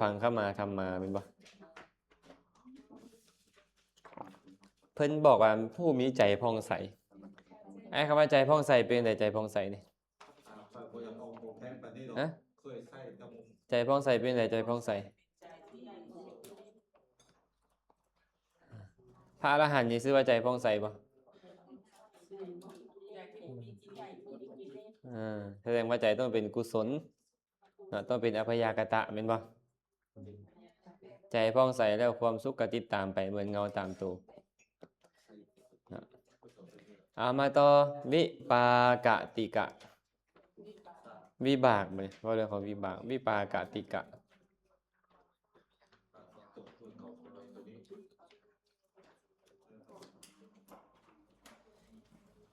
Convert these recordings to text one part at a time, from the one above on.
พังเข้ามาทำมาเป็นบ่เพิ่นบอกว่าผู้มีใจผ่องใสไอ้คำว่าใจผ่องใสเป็นไงใจผ่องใสนี่ฮะใจผ่องใสเป็นไงใจผ่องใสพระอรหันต์นี่ชื่อว่าใจผ่องใสบ่แสดงว่าใจต้องเป็นกุศลต้องเป็นอภยากตะเป็นบ่ใจผ่องใสแล้วความสุขก็ติดตามไปเหมือนเงาตามตัวเอามาต่อวิปากติกะวิบากเลยว่าเรื่องของวิบากวิปากติกะ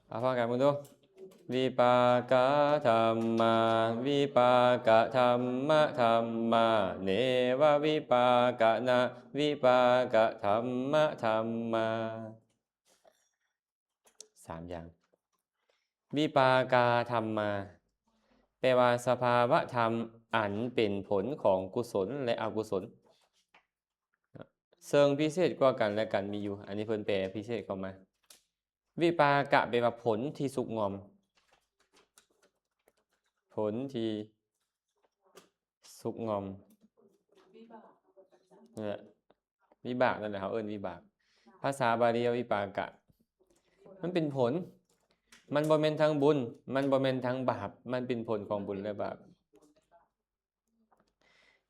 เอาฟังกันมึงดูวิปากะธรรมาวิปากะธรรมะธรรมาเนวะวิปากะนะวิปากะธรรมะธรรมา3 อย่างวิปากาธรรมมาแปลว่าสภาวะธรรมอันเป็นผลของกุศลและอกุศลเชิงพิเศษกว่ากันและกันมีอยู่อันนี้เพิ่นแปลพิเศษเข้ามาวิปากะแปลว่าผลที่สุกงอมผลที่สุกงอมนี่แหละวิบากนั่นแหละเขาเอิ้นวิบากภาษาบาลีวิปากะมันเป็นผลมันบ่แม่นทางบุญมันบ่แม่นทางบาปมันเป็นผลของบุญและบาป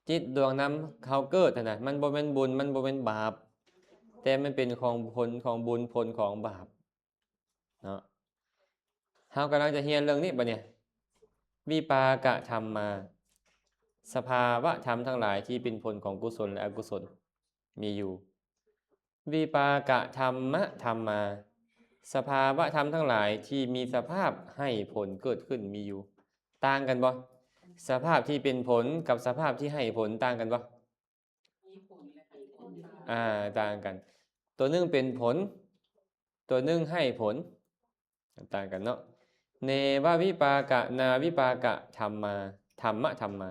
จิตดวงนั้นเขาเกิดนะมันบ่แม่นบุญมันบ่แม่นบาปแต่มันเป็นของผลของบุญผลของบาปเนาะเฮากำลังจะเรียนเรื่องนี้บัดเนี่ยวิปากะธรรมมาสภาวะธรรมทั้งหลายที่เป็นผลของกุศลและอกุศลมีอยู่วิปากะธรรมะธรรมมาสภาวะธรรมทั้งหลายที่มีสภาพให้ผลเกิดขึ้นมีอยู่ต่างกันบ่สภาพที่เป็นผลกับสภาพที่ให้ผลต่างกันบ่ต่างกันตัวหนึ่งเป็นผลตัวหนึ่งให้ผลต่างกันเนาะเนวะวิปากะนาวิปากะธรรมมาธรรมะธรรมมา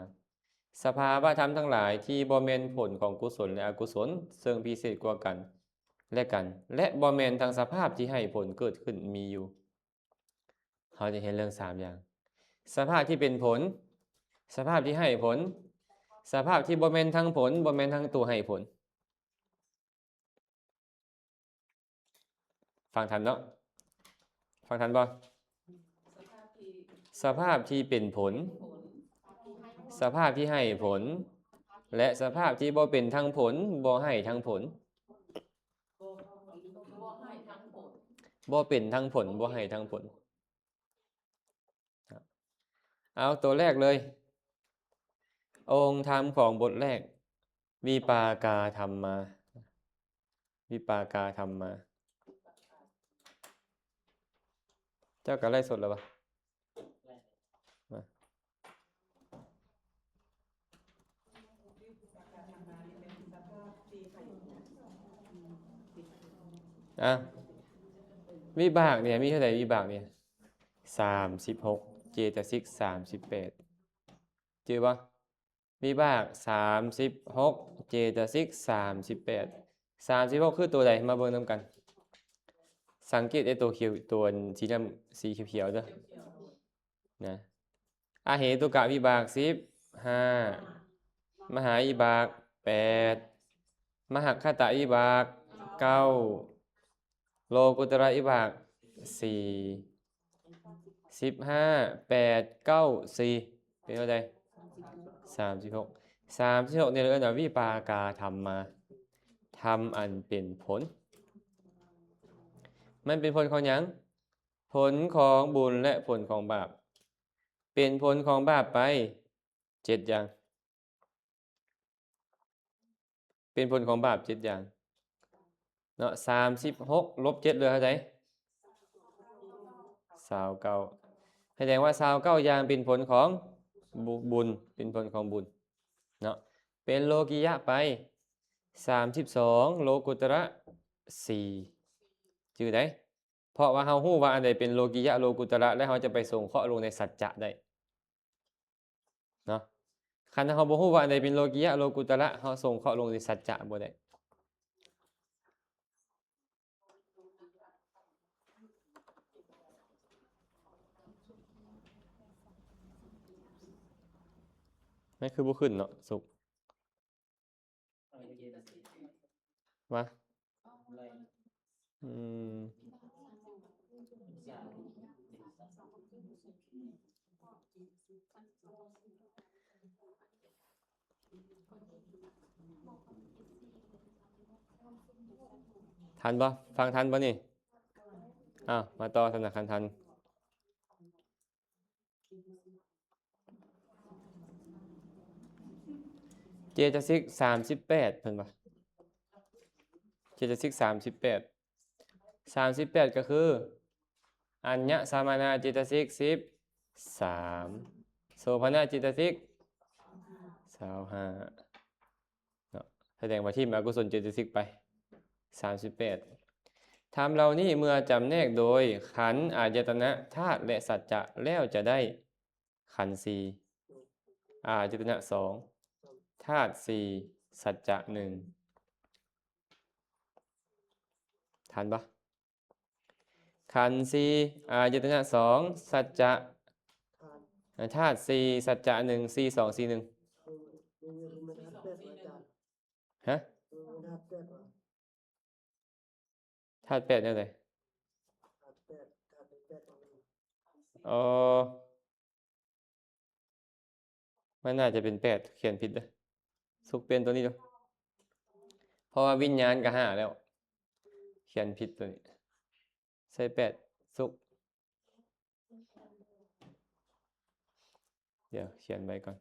สภาวะธรรมทั้งหลายที่บ่แม่นผลของกุศลและอกุศลซึ่งพิเศษกว่ากันและบ่แม่นทางสภาพที่ให้ผลเกิดขึ้นมีอยู่เขาจะเห็นเรื่อง3อย่างสภาพที่เป็นผลสภาพที่ให้ผลสภาพที่บ่แม่นทางผลบ่แม่นทางตัวให้ผลฟังทันเนาะฟังทันบ่สภาพที่เป็นผลสภาพที่ให้ผลและสภาพที่บ่เป็นทางผลบ่ให้ทางผลบ่เป็นทางผลบ่ให้ทางผลเอาตัวแรกเลยองค์ธรรมของบทแรกวิปากาธรรมมาวิปากาธรรมมาเจ้าก็ไล่สดแล้วปะวิบากเนี่ยมีเท่าไหร่วิบากเนี่ย36เจตสิก38เจอปะวิบาก36เจตสิก38คือตัวใดมาเบิ่งนำกันสังเกตไอ้ตัวเขียวตัวสีเขียวๆเด้อนะอาเหตุกะวิบาก15มหาวิบาก8มหัคคตวิบาก9โลกุตระวิบาก4 15 8 9 4เป็นเท่าใด36เนี่ยเรียกว่าวิปากาธรรมมาธรรมอันเป็นผลมันเป็นผลของหยังผลของบุญและผลของบาปเป็นผลของบาปไป7อย่างเป็นผลของบาป7อย่างเนาะ36ลบ7เหลือเท่าไหร่29แสดงว่า29อย่างเป็นผลของบุญเป็นผลของบุญเนาะเป็นโลกิยะไป32โลกุตระ4จื่อได้เพราะว่าเฮาฮู้ว่าอันใดเป็นโลกิยะโลกุตระและเฮาจะไปส่งเคราะห์ลงในสัจจะได้เนาะ คันเฮาบ่ฮู้ว่าอันใดเป็นโลกิยะโลกุตระเฮาส่งเคราะห์ลงในสัจจะบ่ได้นั่นคือบ่ขึ้นเนาะสุขว่าอืมทันบ่ฟังทันบ่นี่อ้าวมาต่อธนาคารทันเจตสิก38เพิ่นบ่เจตสิก38ก็คืออัญญสามานาเจตสิก13โสภณเจตสิก25เนาะแสดงว่าที่อกุศลเจตสิกไป38ธรรมเหล่านี้เมื่อจำแนกโดยขันธ์อายตนะธาตุและสัจจะแล้วจะได้ขันธ์สี่อายตนะ2ธาตุ4สัจจะ1ทันปะขันธ์สี่อายตนะ2สัจจะธาตุ4สัจจะ1 4 2 4 1ฮะธาตุ8เนี่ยเลยมันน่าจะเป็น8เขียนผิดเลยสุกเป็นตัวนี้ดูเพราะว่าวิญญาณก็5แล้วเขียนผิดตัวนี้ใส่8สุกเดี๋ยวเขียนไว้ก่อน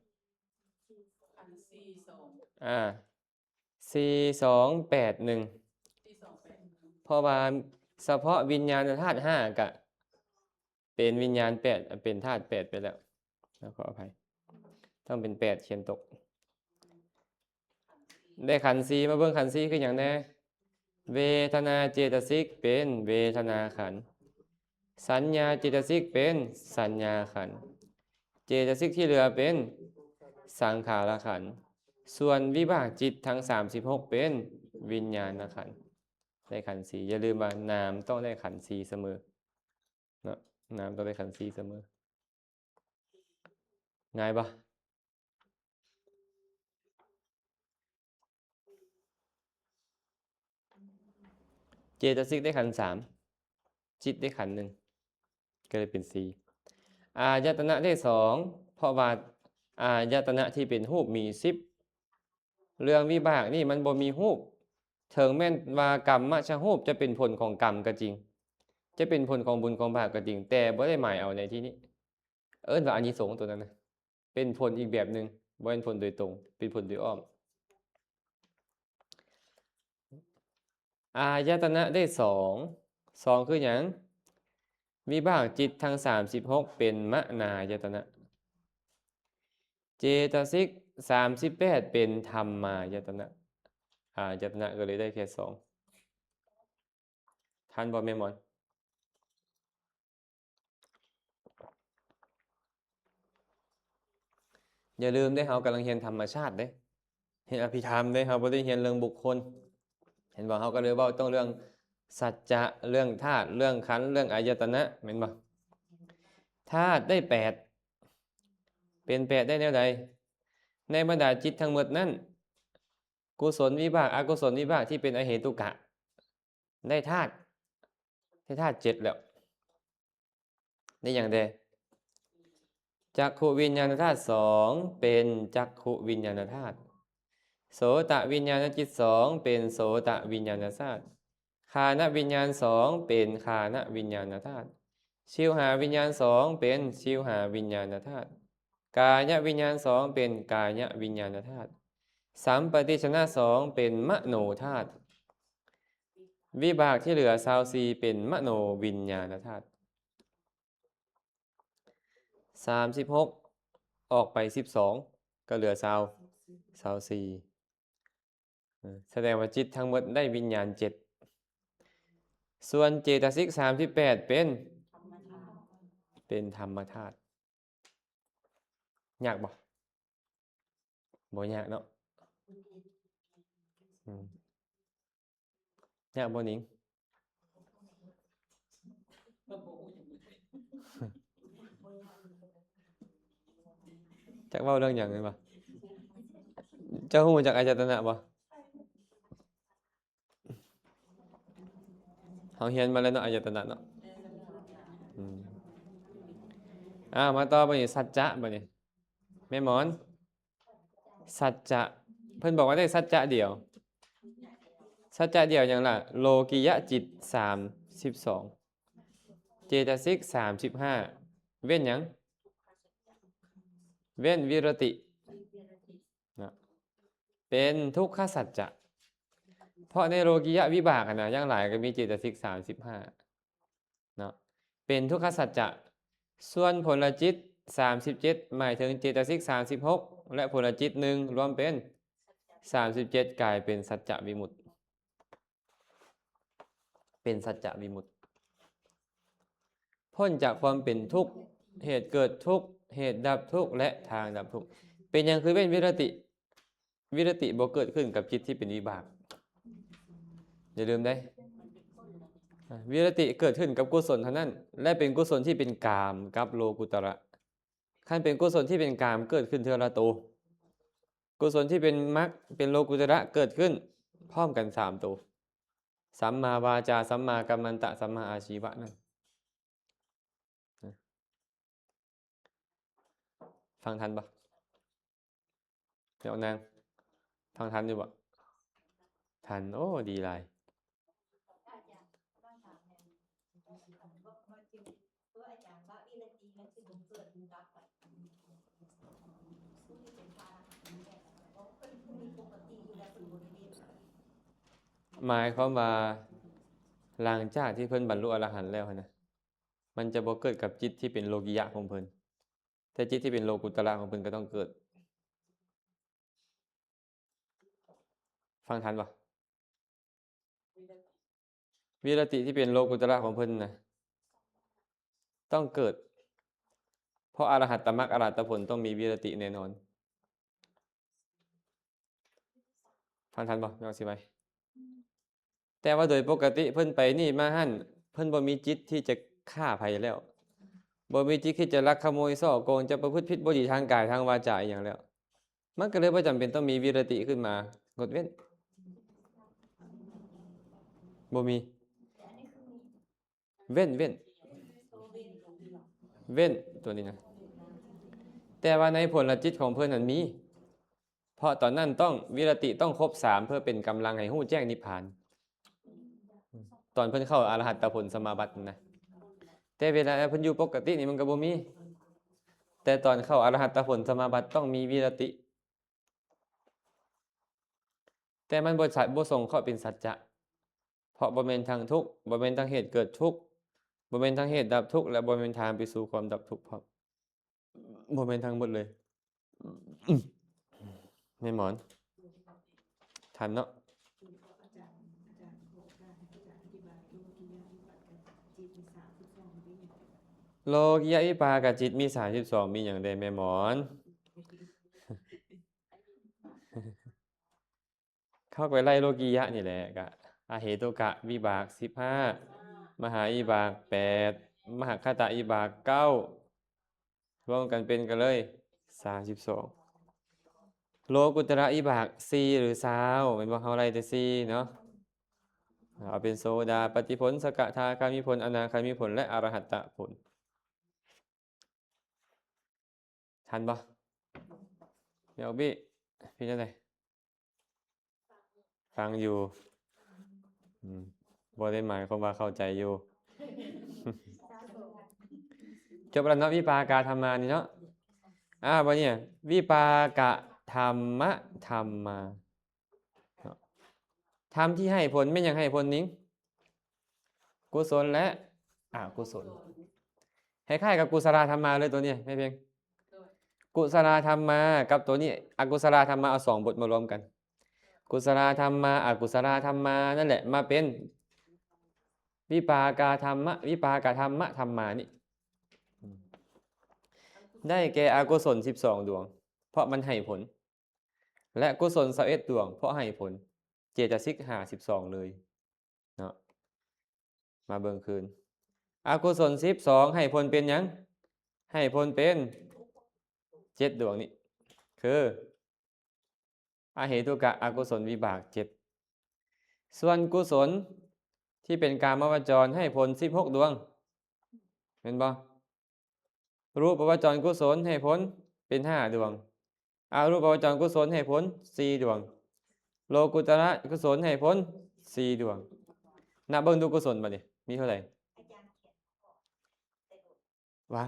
4281เพราะว่าเฉพาะวิญญาณธาตุ5ก็เป็นวิญญาณ8เป็นธาตุ8ไปแล้วขออภัยต้องเป็น8เขียนตกได้ขันธ์4มาเบิ่งขันธ์4คือหยังแน่เวทนาเจตสิกเป็นเวทนาขันธ์สัญญาเจตสิกเป็นสัญญาขันธ์เจตสิกที่เหลือเป็นสังขารขันธ์ส่วนวิบากจิตทั้ง36เป็นวิญญาณขันธ์ได้ขันธ์4อย่าลืมว่านามต้องได้ขันธ์4เสมอเนาะนามต้องได้ขันธ์4เสมอง่ายปะเจตสิกได้ขันธ์3จิตได้ขันธ์1ก็เลยเป็น4อายตนะได้2เพราะว่าอายตนะที่เป็นรูปมี10เรื่องวิบากนี่มันบ่มีรูปถึงแม้นว่ากรรมชรูปจะเป็นผลของกรรมก็จริงจะเป็นผลของบุญของบาปก็จริงแต่บ่ได้หมายเอาในที่นี้เอิ้นว่าอานิสงส์ตัวนั้นนะเป็นผลอีกแบบหนึ่งบ่เป็นผลโดยตรงเป็นผลโดยอ้อมอายตนะได้2คือหยังวิบากจิตทั้ง36เป็นมนายตนะเจตสิก38เป็นธรรมายตนะอายตนะก็เลยได้แค่2ทันบ่แม่มอนอย่าลืมได้เฮากำลังเรียนธรรมชาติเด้เห็นอภิธรรมเด้เฮาบ่ได้เรียนเรื่องบุคคลเห็นบ่เฮาก็เลยเว้าต้องเรื่องสัจจะเรื่องธาตุเรื่องขันธ์เรื่องอายตนะแม่นบ่ธาตุได้8เป็น8ได้แนวใดในบรรดาจิตทั้งหมดนั้นกุศลวิบากอกุศลวิบากที่เป็นอเหตุกะได้ธาตุ7แล้วได้อย่างใดจักขุวิญญาณธาตุ2เป็นจักขุวิญญาณธาตุโสตวิญญาณจิต2เป็นโสตวิญญาณธาตุฆานวิญญาณ2เป็นฆานวิญญาณธาตุชิวหาวิญญาณ2เป็นชิวหาวิญญาณธาตุกายวิญญาณ2เป็นกายวิญญาณธาตุสัมปติชนะ2เป็นมโนธาตุวิบากที่เหลือ24เป็นมโนวิญญาณธาตุ36ออกไป12ก็เหลือ24แสดงว่าจิตทั้งหมดได้วิญญาณ7ส่วนเจตสิก38เป็นธรรมธาตุยากบ่ บ่ยากเนาะยากบ่หนิงจักเว้าเรื่องหยังเลยบ่เจ้าฮู้จักอายตนะบ่เฮาเรียนมาแล้วเนาะอายตนะเนาะมาต่อไปนี่สัจจะบัดนี้แม่หมอนสัจจะเพิ่นบอกว่าได้สัจจะเดียวสัจจะเดียวหยังล่ะโลกิยะจิต32เจตสิก35เว้นหยังเว้นวิรตินะเป็นทุกขสัจจะเพราะในโลกิยะวิบากนะอย่างหลายก็มีเจตสิก35เนาะเป็นทุกขสัจจะส่วนผลจิต37หมายถึงเจตสิก36และผลจิต1รวมเป็น37กลายเป็นสัจจะวิมุตติเป็นสัจจะวิมุตติพ้นจากความเป็นทุกข์เหตุเกิดทุกข์เหตุดับทุกข์และทางดับทุกข์เป็นอย่างคือเว้นวิรติบ่เกิดขึ้นกับจิตที่เป็นวิบากอย่าลืมได้วิรติเกิดขึ้นกับกุศลเท่านั้นและเป็นกุศลที่เป็นกามกับโลกุตระขั้นเป็นกุศลที่เป็นกามเกิดขึ้นเทอละโตกุศลที่เป็นมรรคเป็นโลกุตระเกิดขึ้นพร้อมกัน3ตัวสัมมาวาจาสัมมากัมมันตะสัมมาอาชีวะนั่นฟังทันปะเดี๋ยวนางฟังทันอยู่ปะทันโอ้ดีหลายหมายความว่าหลังจากที่เพิ่นบรรลุอรหันต์แล้วนะมันจะบ่เกิดกับจิตที่เป็นโลกิยะของเพิ่นแต่จิตที่เป็นโลกุตระของเพิ่นก็ต้องเกิดฟังทันปะวิรติที่เป็นโลกุตระของเพิ่นนะต้องเกิดเพราะอรหัตตมรรคอรหัตผลต้องมีวิรติแน่นอนฟังทันปะเอาสิไว้แต่ว่าโดยปกติเพิ่นไปนี่มาหั่นเพิ่นบ่มีจิตที่จะฆ่าไผแล้วบ่มีจิตที่จะลักขโมยซ่อโกงจะประพฤติผิดบ่ดีทางกายทางวาจาอีหยังแล้วมันก็เลยบ่จำเป็นต้องมีวิรติขึ้นมางดเว้นบ่มีเว้นตัวนี้นะแต่ว่าในผลจิตของเพิ่นนั้นมีเพราะตอนนั้นต้องวิรติต้องครบ3เพื่อเป็นกำลังให้ฮู้แจ้งนิพพานตอนเพิ่นเข้าอรหัตตผลสมาบัตินะแต่เวลาเพิ่นอยู่ปกตินี่มันก็บ่มีแต่ตอนเข้าอรหัตตผลสมาบัติต้องมีวิรติแต่มันบ่ส่งเข้าเป็นสัจจะเพราะบ่แม่นทางทุกข์บ่แม่นทางเหตุเกิดทุกข์บ่แม่นทางเหตุดับทุกข์และบ่แม่นทางไปสู่ความดับทุกข์พร้อมบ่แม่นทางหมดเลยแม่หมอนทันเนาะโลกิยะวิปากจิตมี32มีหยังใดแม่หมอนเข้าไปไล่โลกิยะนี่แหละกะอาเหตุกะวิบาก15มหาวิบาก8มหคตวิบาก9รวมกันเป็นกันเลย32โลกุตระวิบาก4หรือ20เป็นบ่เฮาไล่แต่4เนาะเอาเป็นโสดาปัตติผลสกทาคามิผลอนาคามิผลและอรหัตตผลทันปะเดี๋ยวพี่จะไหนฟังอยู่บ่ได้หมายความว่าเข้าใจอยู่ จบแล้วเนาะวิปากาธรรมานี่เนาะวันนี้วิปากะธรรมะธรรมาธรรมที่ให้ผลไม่ยังให้ผลนิ้งกุศลและอกุศลคล้ายๆกับกุศลธรรมาเลยตัวนี้ไม่เพียงกุศลธรรมากับตัวนี้อกุศลธรรมาเอา2บทมารวมกันกุศลธรรมาอกุศลธรรมานั่นแหละมาเป็นวิปากาธรรมะวิปากาธรรมะธรรมานี่ได้แก่อกุศล12ดวงเพราะมันให้ผล และกุศล21ดวงเพราะให้ผลเจตสิก52เลยเนาะมาเบิ่งคืนอกุศล12ให้ผลเป็นหยังให้ผลเป็น7ดวงนี้คืออเหตุกะอกุศลวิบาก7ส่วนกุศลที่เป็นกามวจรให้ผล16ดวงเห็นบ่รูปวจรกุศลให้ผลเป็น5ดวงอารูปวจรกุศลให้ผล4ดวงโลกุตระกุศลให้ผล4ดวงนับเบิ่งดูกุศลบัดนี้มีเท่าไหร่วะ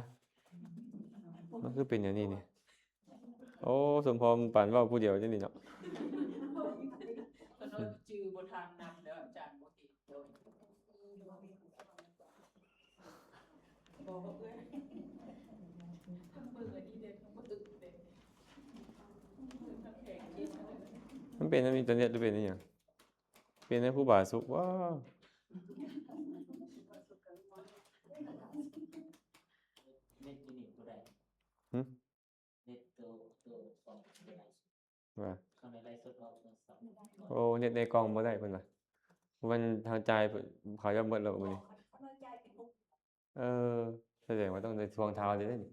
มันคือเป็นอย่างนี้นี่โอ้สมพรปั่นเว้าผู้เดียวจังนี่เนาะจือบทางนำแล้วอาจารย์บ่เห็นโดยบอกว่าเอ้ยทั้งเบิ่งอันนี้เด้ทั้งบ่ตึกเด้ทั้งแข็งจริงเลย มันเป็นอันนี้ตัวเนี้ยหรือเป็นอันหยังเป็นให้ผู้บาสุขว้า เน็ตที่นี่ตัวใด หึ เน็ตตัวสองตัวใด ว่า ข้างในไลฟ์สดเราตัวสอง โอ้เน็ตในกล้องบ่ได้เพิ่นว่ามันทางจ่ายเพิ่นเขาจะหมดแล้วมื้อนี้เออแสดงว่าต้องได้ทวงเท้าเลยเด้นี่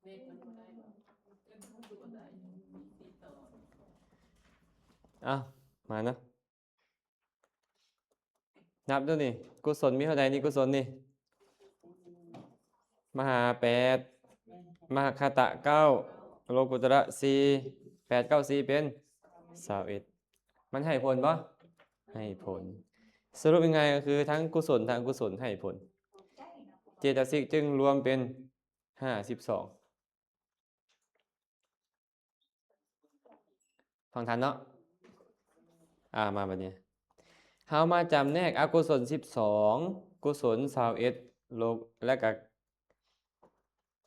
เน็ตมันบ่ได้เงินมันบ่ได้ติดต่อ อ้าวมาเนาะนับดูนี่กุศลมีเท่าใดนี่กุศลนี่มหา8มหาคตะ9โลกุตระ4 8 9 4เป็น21มันให้ผลบ่ให้ผล สรุปยังไงก็คือทั้งกุศลทั้งอกุศลให้ผล เจตสิกจึงรวมเป็น52ฟังทันเนาะมาบัดนี้เฮามาจำแนกอกุศล12กุศล21โลกและก็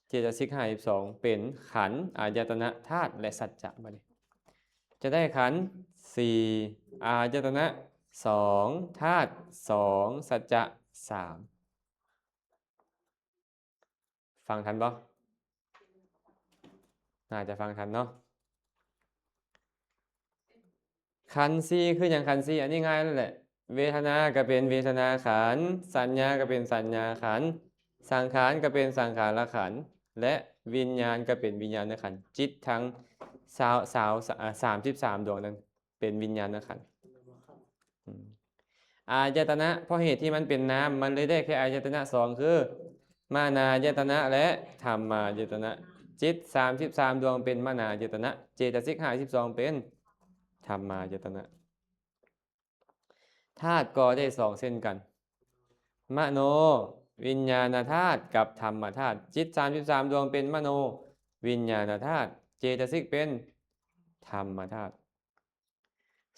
เจตสิก52เป็นขันธ์อายตนะธาตุและสัจจะบัดนี้จะได้ขันธ์4อายตนะ2ธาตุ2สัจจะ3ฟังทันบ่น่าจะฟังทันเนาะขันธ์4คือหยังขันธ์4อันนี้ง่ายแล้วแหละเวทนาก็เป็นเวทนาขันธ์สัญญาก็เป็นสัญญาขันธ์สังขารก็เป็นสังขารขันธ์และวิญญาณก็เป็นวิญญาณขันธ์จิตทั้ง33ดวงนั้นเป็นวิญญาณขันธ์อายตนะเพราะเหตุที่มันเป็นนามมันเลยได้แค่อายตนะ2คือมานายตนะและธรรมายตนะจิต33ดวงเป็นมานายตนะเจตสิก52เป็นธรรมายตนะธาตุก็ได้2เส้นกันมโนวิญญาณธาตุกับธรรมธาตุจิต33ดวงเป็นมโนวิญญาณธาตุเจตสิกเป็นธรรมธาตุ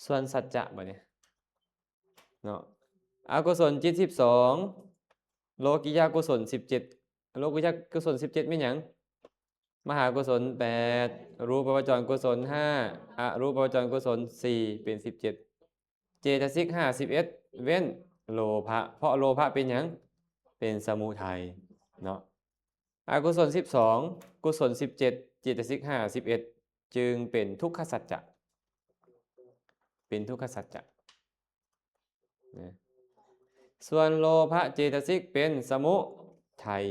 ส่วนสัจจะบ่เนี่ยเนาะอกุศลจิต12โลกิยากุศล17โลกิยากุศล17เป็นหยังมหากุศล8รูปวจรกุศล5อรูปวจรกุศล4เป็น17เจตสิก51เว้นโลภะเพราะโลภะเป็นหยังเป็นสมุทัยเนาะอกุศล12กุศล17เจตสิก51จึงเป็นทุกขสัจจะเป็นทุกขสัจจะนะส่วนโลภะเจตสิกเป็นสมุทัย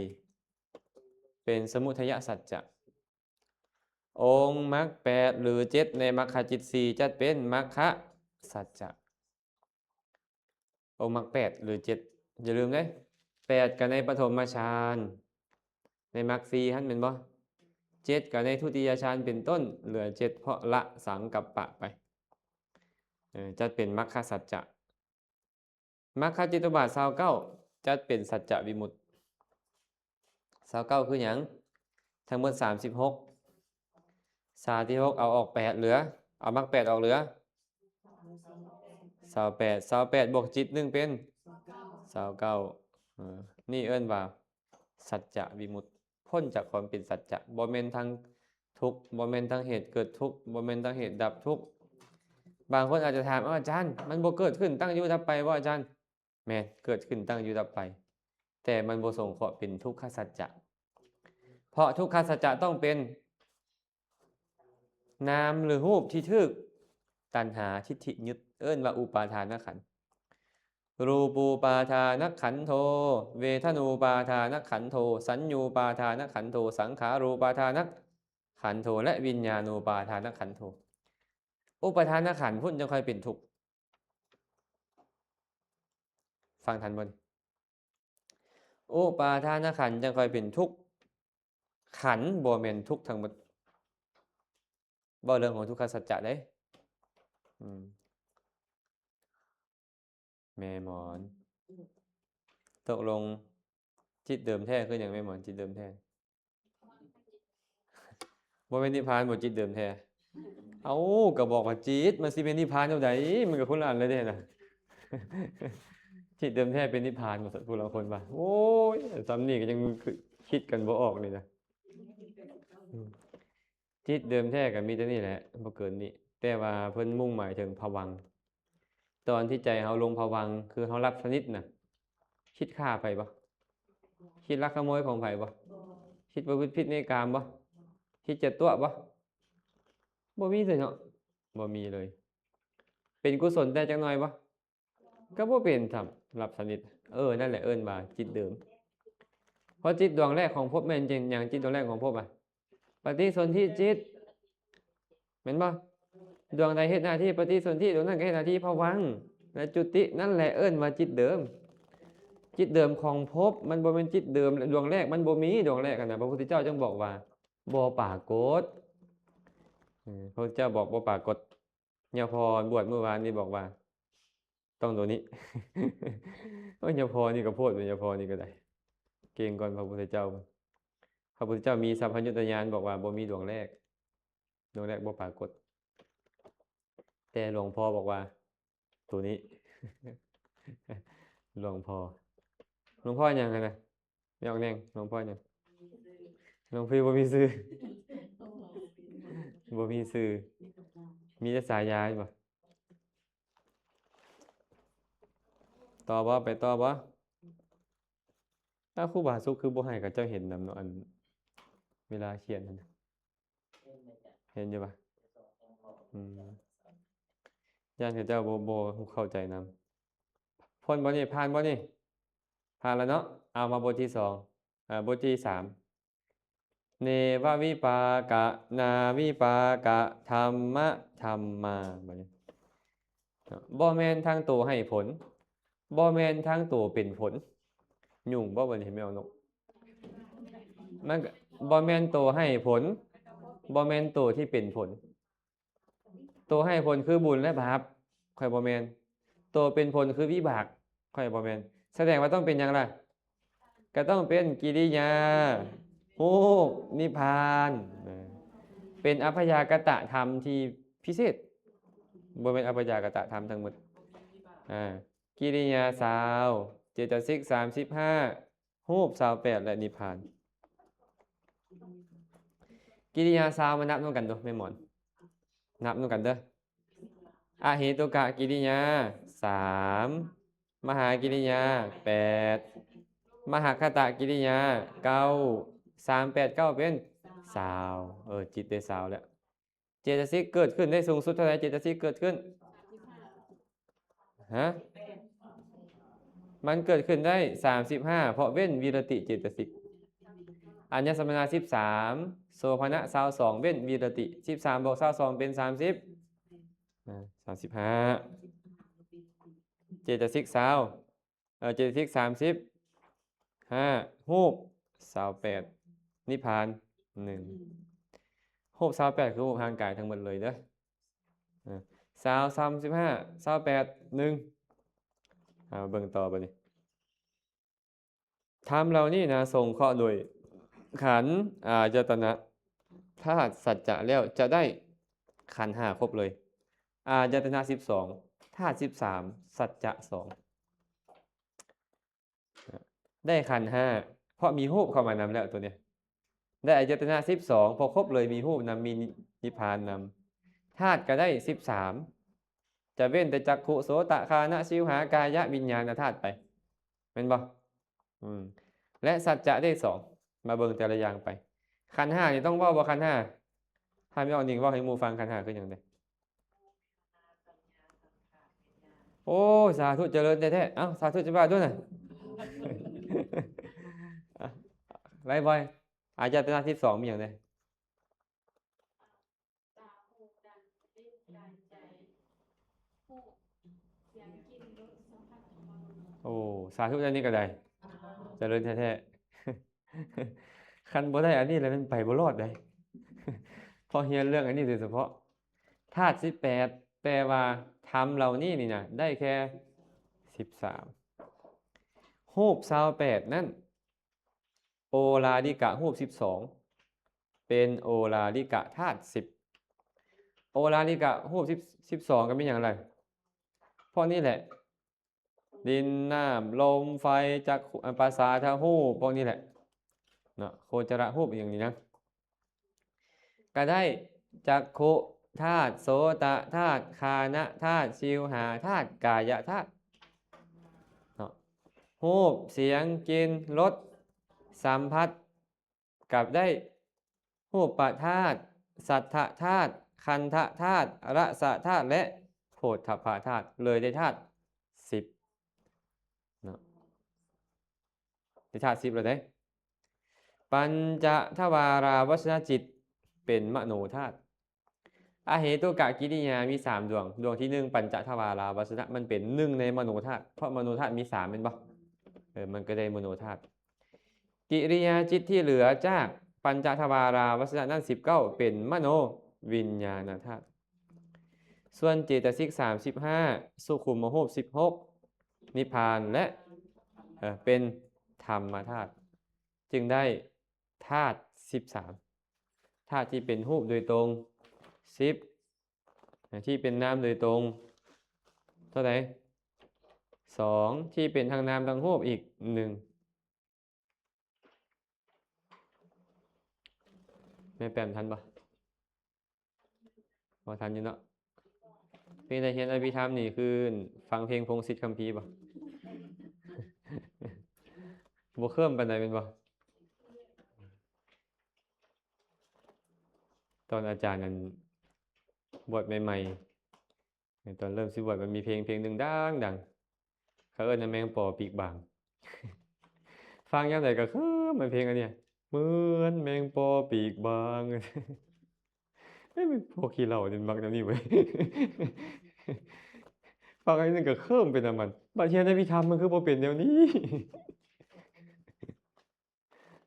เป็นสมุทัยสัจจะองค์มรรค8หรือ7ในมรรคจิต4จัดเป็นมรรคสัจจะองค์มรรค8หรือ7อย่าลืมเลย8กันในปฐมฌานในมรรค4หั่นเป็นบ่7กันในทุติยฌานเป็นต้นเหลือ7เพราะละสังกัปปะไปจัดเป็นมรรคสัจจะมรรคจิตตุบาท29จัดเป็นสัจจะวิมุตติ29คือหยังทั้งหมด36เอาออก8เหลือเอามรรค8ออกเหลือ28บวกจิต1เป็น29นี่เอิ้นว่าสัจจะวิมุตติพ้นจากความเป็นสัจจะบ่แม่นทั้งทุกข์บ่แม่นทั้งเหตุเกิดทุกข์บ่แม่นทั้งเหตุดับทุกข์บางคนอาจจะถามอาจารย์มันบ่เกิดขึ้นตั้งอยู่ดับไปบ่อาจารย์แม่นเกิดขึ้นตั้งอยู่ดับไปแต่มันบ่สงเคราะห์เป็นทุกขสัจจะเพราะทุกขสัจจะต้องเป็น นามหรือรูปที่ถูกตัณหาทิฏฐิยึดเอิ้นว่าอุปาทานขันธ์รูปูปาทานขันโทเวทนูปาทานขันโทสัญญูปาทานขันโทสังขารูปาทานขันโทและวิญญาณูปาทานขันโทอุปาทานขันธ์พุ่นจะค่อยเป็นทุกข์ฟังทันบ่นอุปาทานขันธ์จะค่อยเป็นทุกข์ขันธ์บ่แม่นทุกข์ทั้งหมดบ่เรื่องของทุกขสัจจะเด้อืมแม่หมอนตกลงจิตเดิมแท้คืออย่างแม่หมอนจิตเดิมแท้บ่แม่นนิพพานบ่จิตเดิมแท้เอ้าก็บอกว่าจิตมันสิเป็นนิพพานเท่าใดมันก็คนละอันเลยเด้น่ะ จิตเดิมแท้เป็นนิพพานหมดผู้ละคนว่าโอ้ยซ้ำนี่ก็ยังคิดกันบ่ออกนี่นะจิตเดิมแท้ก็มีแต่นี่แหละบ่เกินนี้แต่ว่าเพิ่นมุ่งหมายถึงภวังค์ตอนที่ใจเฮาลงภวังค์คือเฮารับสนิทน่ะคิดฆ่าไผบ่คิดลักขโมยของไผบ่คิดประพฤติผิดในกามบ่คิดจะตัวบ่บ่มีเลยเนาะบ่มีเลย เป็นกุศลแต่จักหน่อยบ่ก็บ่เป็นครับรับสนิทนั่นแหละเอิ้นว่าจิตเดิมเพราะจิตดวงแรกของภพแม่นจริงอย่างจิตดวงแรกของภพปฏิสนธิจิตแม่นบ่ดวงใดเฮ็ดหน้าที่ปฏิสนธิดวงนั้นก็เฮ็ดหน้าที่ภวังค์และจุตินั่นแหละเอิ้นว่าจิตเดิมจิตเดิมของภพมันบ่แม่นจิตเดิมดวงแรกมันบ่มีดวงแรกนะพระพุทธเจ้าจึงบอกว่าบ่ปรากฏพระพุทธเจ้าบอกบ่ปรากฏญาพรบวชเมื่อวานนี้บอกว่าต้องตัวนี้ ญาพรนี่ก็โพดเป็นญาพรนี่ก็ได้เก่งก่อนพระพุทธเจ้าพระพุทธเจ้ามีสัพพัญญุตญาณบอกว่าบ่มีดวงแรกบ่ปรากฏแต่หลวงพ่อบอกว่าตัวนี้ หลวงพ่อหยังไงนะไม่ออกแนงหลวงพ่อหยังหลวงพี่บ่มีชื่อ บ่มีชื่อมีแต่ฉายาบ่ต่อบ่ไปต่อบ่ถ้าครูบาสุขคือบ่ให้กับเจ้าเห็นนำเนาะอันเวลาเขียนนั่นน่ะ เห็นไหมจ๊ะเห็นอยู่บ่ สองของพ่อ อืมย่านเขาเจ้าบ่เข้าใจนำพ้นบ่นี่ผ่านบ่นี่ผ่านแล้วเนาะเอามาบทที่2บทที่3เนววิปากะนาวิปากะธัมมะธัมมาบัดนี้บ่แม่นทางตัวให้ผลบ่แม่นทางตัวเป็นผลยุ่งบ่บัดนี้แมวนกมันก็บ่แม่นตัวให้ผลบ่แม่นตัวที่เป็นผลตัวให้ผลคือบุญและบาปค่อยบ่แม่นตัวเป็นผลคือวิบากค่อยบ่แม่นแสดงว่าต้องเป็นหยังล่ะก็ต้องเป็นกิริยาฮูกนิพพานเป็นอัพพยากตธรรมที่พิเศษบ่เป็นอัพพยากตธรรมทั้งหมดกิริยา20เจตสิก35รูป28และนิพพานกิริยา20มานับนำกันเด้อแม่หมอนนับนำกันเด้ออะเหตุกะกิริยา3มหากิริยา8มหคตกิริยา9 3 8 9เป็น20จิตได้20แล้วเจตสิกเกิดขึ้นได้สูงสุดเท่าไหร่เจตสิกเกิดขึ้นฮะมันเกิดขึ้นได้35เพราะเว้นวิรติเจตสิกอัญญสมณะ13โสภณะ22เว้นวิรติ13บวก22เป็น30 35เจตสิก20เจตสิก35รูป28นิพพาน1รูป28คือรูปทางกายทั้งหมดเลยเด้อ35 28 1เบิ่งต่อไปนี่ธรรมเหล่านี้นะส่งเคราะห์โดยขันธ์อายตนะธาตุสัจจะแล้วจะได้ขันธ์5ครบเลยอายตนะ12ธาตุ13สัจจะ2ได้ขันธ์5เพราะมีรูปเข้ามานำแล้วตัวเนี้ยได้อายตนะ12พอครบเลยมีรูปนำมีนิพพานนำธาตุก็ได้13จะเว้นแต่จักขุโสตคานะชิวหากายะวิญญาณธาตุไปแม่นบ่และสัจจะได้2มาเบิ่งแต่ละอย่างไปขันธ์5นี่ต้องเว้าบ่ขันธ์5 าไม่ออกนิ่งเว่าให้หมู่ฟังขันธ์ห้าคือหยังไดโอ้สาธุเจริญแท้ๆเอ้าสาธุจะว่าด้วยน่ะ อ่ะไรบอยอายตนะที่สองมีอย่างไร ตาหูดันลิ้นกายใจหูเสียงกินรสสัมผัสของเรา โอ้สาธุอันนี้ก็ได้เจริญแท้ๆ คันบ่ได้อันนี้แล้วมันไปบ่รอดได้ พอเฮียนเรื่องอันนี้โดยเฉพาะธาตุ18แปลว่าทำเหล่านี้นี่นะได้แค่13รูป28นั่นโอลาลิกะรูป12เป็นโอลาลิกะธาตุ10โอลาลิกะรูป12ก็เป็นอย่างไรเพราะนี่แหละ ดินน้ำลมไฟจักขุภาษาทาหูปพวกนี้แหละเนาะโคจรหูปอย่างนี้นะก็ได้จักขุธาตุโสตธาตุคานะธาตุชิวหาธาตุกายธาตุเนาะรูปเสียงกลิ่นรสสัมผัสกับได้รูปธาตุสัทธธาตุคันธธาตุรสธาตุและโผฏฐัพพธาตุเลยได้ธาตุ10เนาะได้ธาตุ10เลยเด้ปัญจทวาราวชนจิตเป็นมโนธาตุอาเหตุกะกิริยามี3ดวงดวงที่1ปัญจทวาราวชนะมันเป็น1ในมโนธาตุเพราะมโนธาตุมี3เป็นบ่มันก็ได้มโนธาตุกิริยาจิตที่เหลือจากปัญจทวาราวชนะนั้น19เป็นมโนวิญญาณธาตุส่วนเจตสิก35สุขุมรูป16นิพพานและเป็นธรรมธาตุจึงได้ธาตุ13ธาตุที่เป็นรูปโดยตรง10ที่เป็นนามโดยตรงเท่าไหร่2ที่เป็นทางนามทางรูปอีก1แม่แปมทันปะพอทันอยู่เนาะเพลงในเฮียนอภิธรรมนี่คือฟังเพลงพงษ์สิทธิ์คัมภีร์ปะ บ่เคลื่อนปานใดเป็นบ่ตอนอาจารย์นั้นบวชใหม่ๆตอนเริ่มสิบวชมันมีเพลงหนึ่งดังเขาเอิ้นว่าแมงป่อปีกบาง ฟังยามใดก็คือมันเพลงอันเนี้ยเหมือนแมงป่อปีกบาง มันพวกขี้เหล้านี่มักแนวนี้เว้ย ฟังอันนึงก็เคิ้มเป็นนำมันบัดเฮียนอภิธรรมมันคือบ่เป็นแนวนี้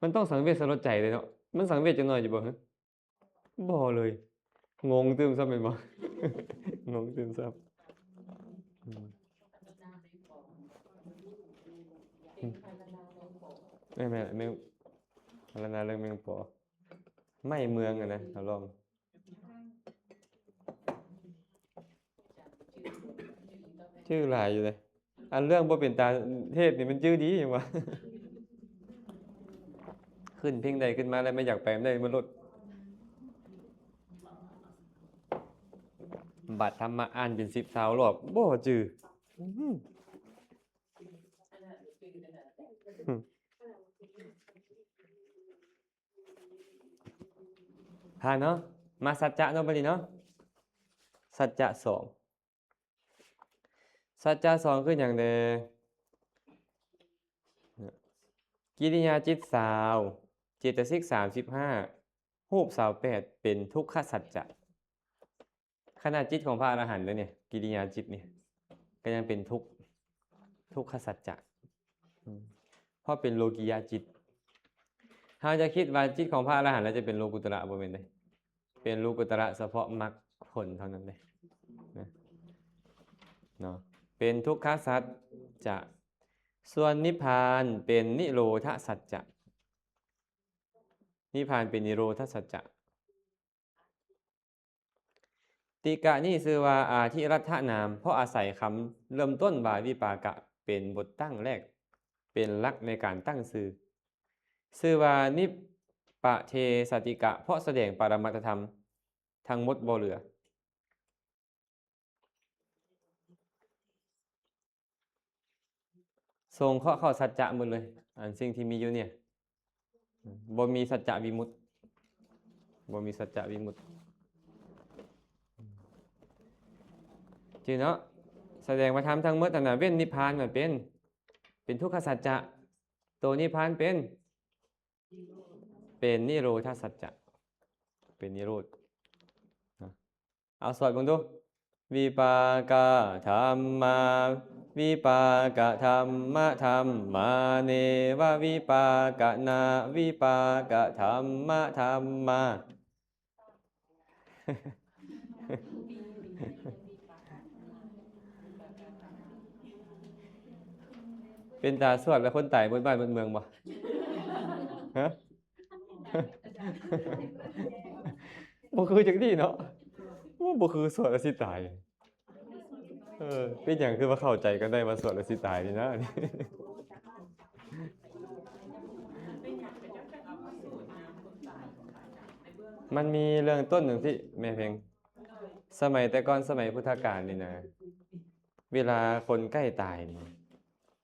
มันต้องสังเวชสลดใจเลยเนาะมันสังเวชจังหน่อยอยู่บ่ฮะบ่เลย งงตึมซ้ำแม่นบ่ งงตึมซ้ำอืมแม่นแม่งพรรณนาเรื่องแมงป่อไหม้เมืองอะนะเอาลองชื่อหลายอยู่เลยอันเรื่องบ่เป็นตาเทศนี่มันชื่อดีจังวะ ขึ้นเพลงใดขึ้นมาแล้วไม่อยากแปลได้มันลดบัตรธรรมะอ่านเป็น10 20 รอบบ่จืออื้อหือผ่านเนาะมาสัจจะเนาะบัดนี้เนาะสัจจะ2สัจจะ2คือหยังเด้กิริยาจิต20เจตสิก35รูป28เป็นทุกขสัจจะขณะจิตของพระอรหันต์แล้วเนี่ยกิริยาจิตเนี่ยก็ยังเป็นทุกขสัจจะเพราะเป็นโลกิยาจิตเราจะคิดว่าจิตของพระอรหันต์แล้วจะเป็นโลกุตระบ่แม่นเด้เป็นโลกุตระเฉพาะมรรคผลเท่านั้นเลยนะเนาะเป็นทุกขสัจจะส่วนนิพพานเป็นนิโรธสัจจะนิพพานเป็นนิโรธสัจจะติกะนี่ชื่อว่าอาทิรัฐนามเพราะอาศัยคำเริ่มต้นบาวิปากะเป็นบทตั้งแรกเป็นหลักในการตั้งชื่อว่านิปปะเทสติกะเพราะแสดงปรมัตถธรรมทั้งหมดบ่เหลือทรงเข้าสัจจะหมดเลยอันสิ่งที่มีอยู่เนี่ยบ่มีสัจจะวิมุตติบ่มีสัจจะวิมุตติ จือเนาะแสดงว่าธรรมทั้งหมดนั่นน่ะเว้นนิพพานมันเป็นทุกขสัจจะตัวนิพพานเป็นนิโรธสัจจะเป็นนิโรธนะเอาสวดเบิ่งดูวิปากาธัมมาวิปากะธัมมะธัมมาเนวะวิปากะนาวิปากะธัมมะธัมมา เป็นตาสวดแล้วคนตายบนบ้านบนเมืองบ่ฮะ บ่คือจังซี่เนาะว่าบ่คือสวดแล้วสิตายเป็นหยังคือว่าเข้าใจกันได้ว่าสวดแล้วสิตายนี่นะ นี่ เป็นหยังเป็นจังเป็นเอามาสูตรน้ำคนตายของอาจารย์ในเบื้อง มันมีเรื่องต้นหนึ่งที่แม่เพลงสมัยแต่ก่อนสมัยพุทธกาลนี่นะ เวลาคนใกล้ตายนี่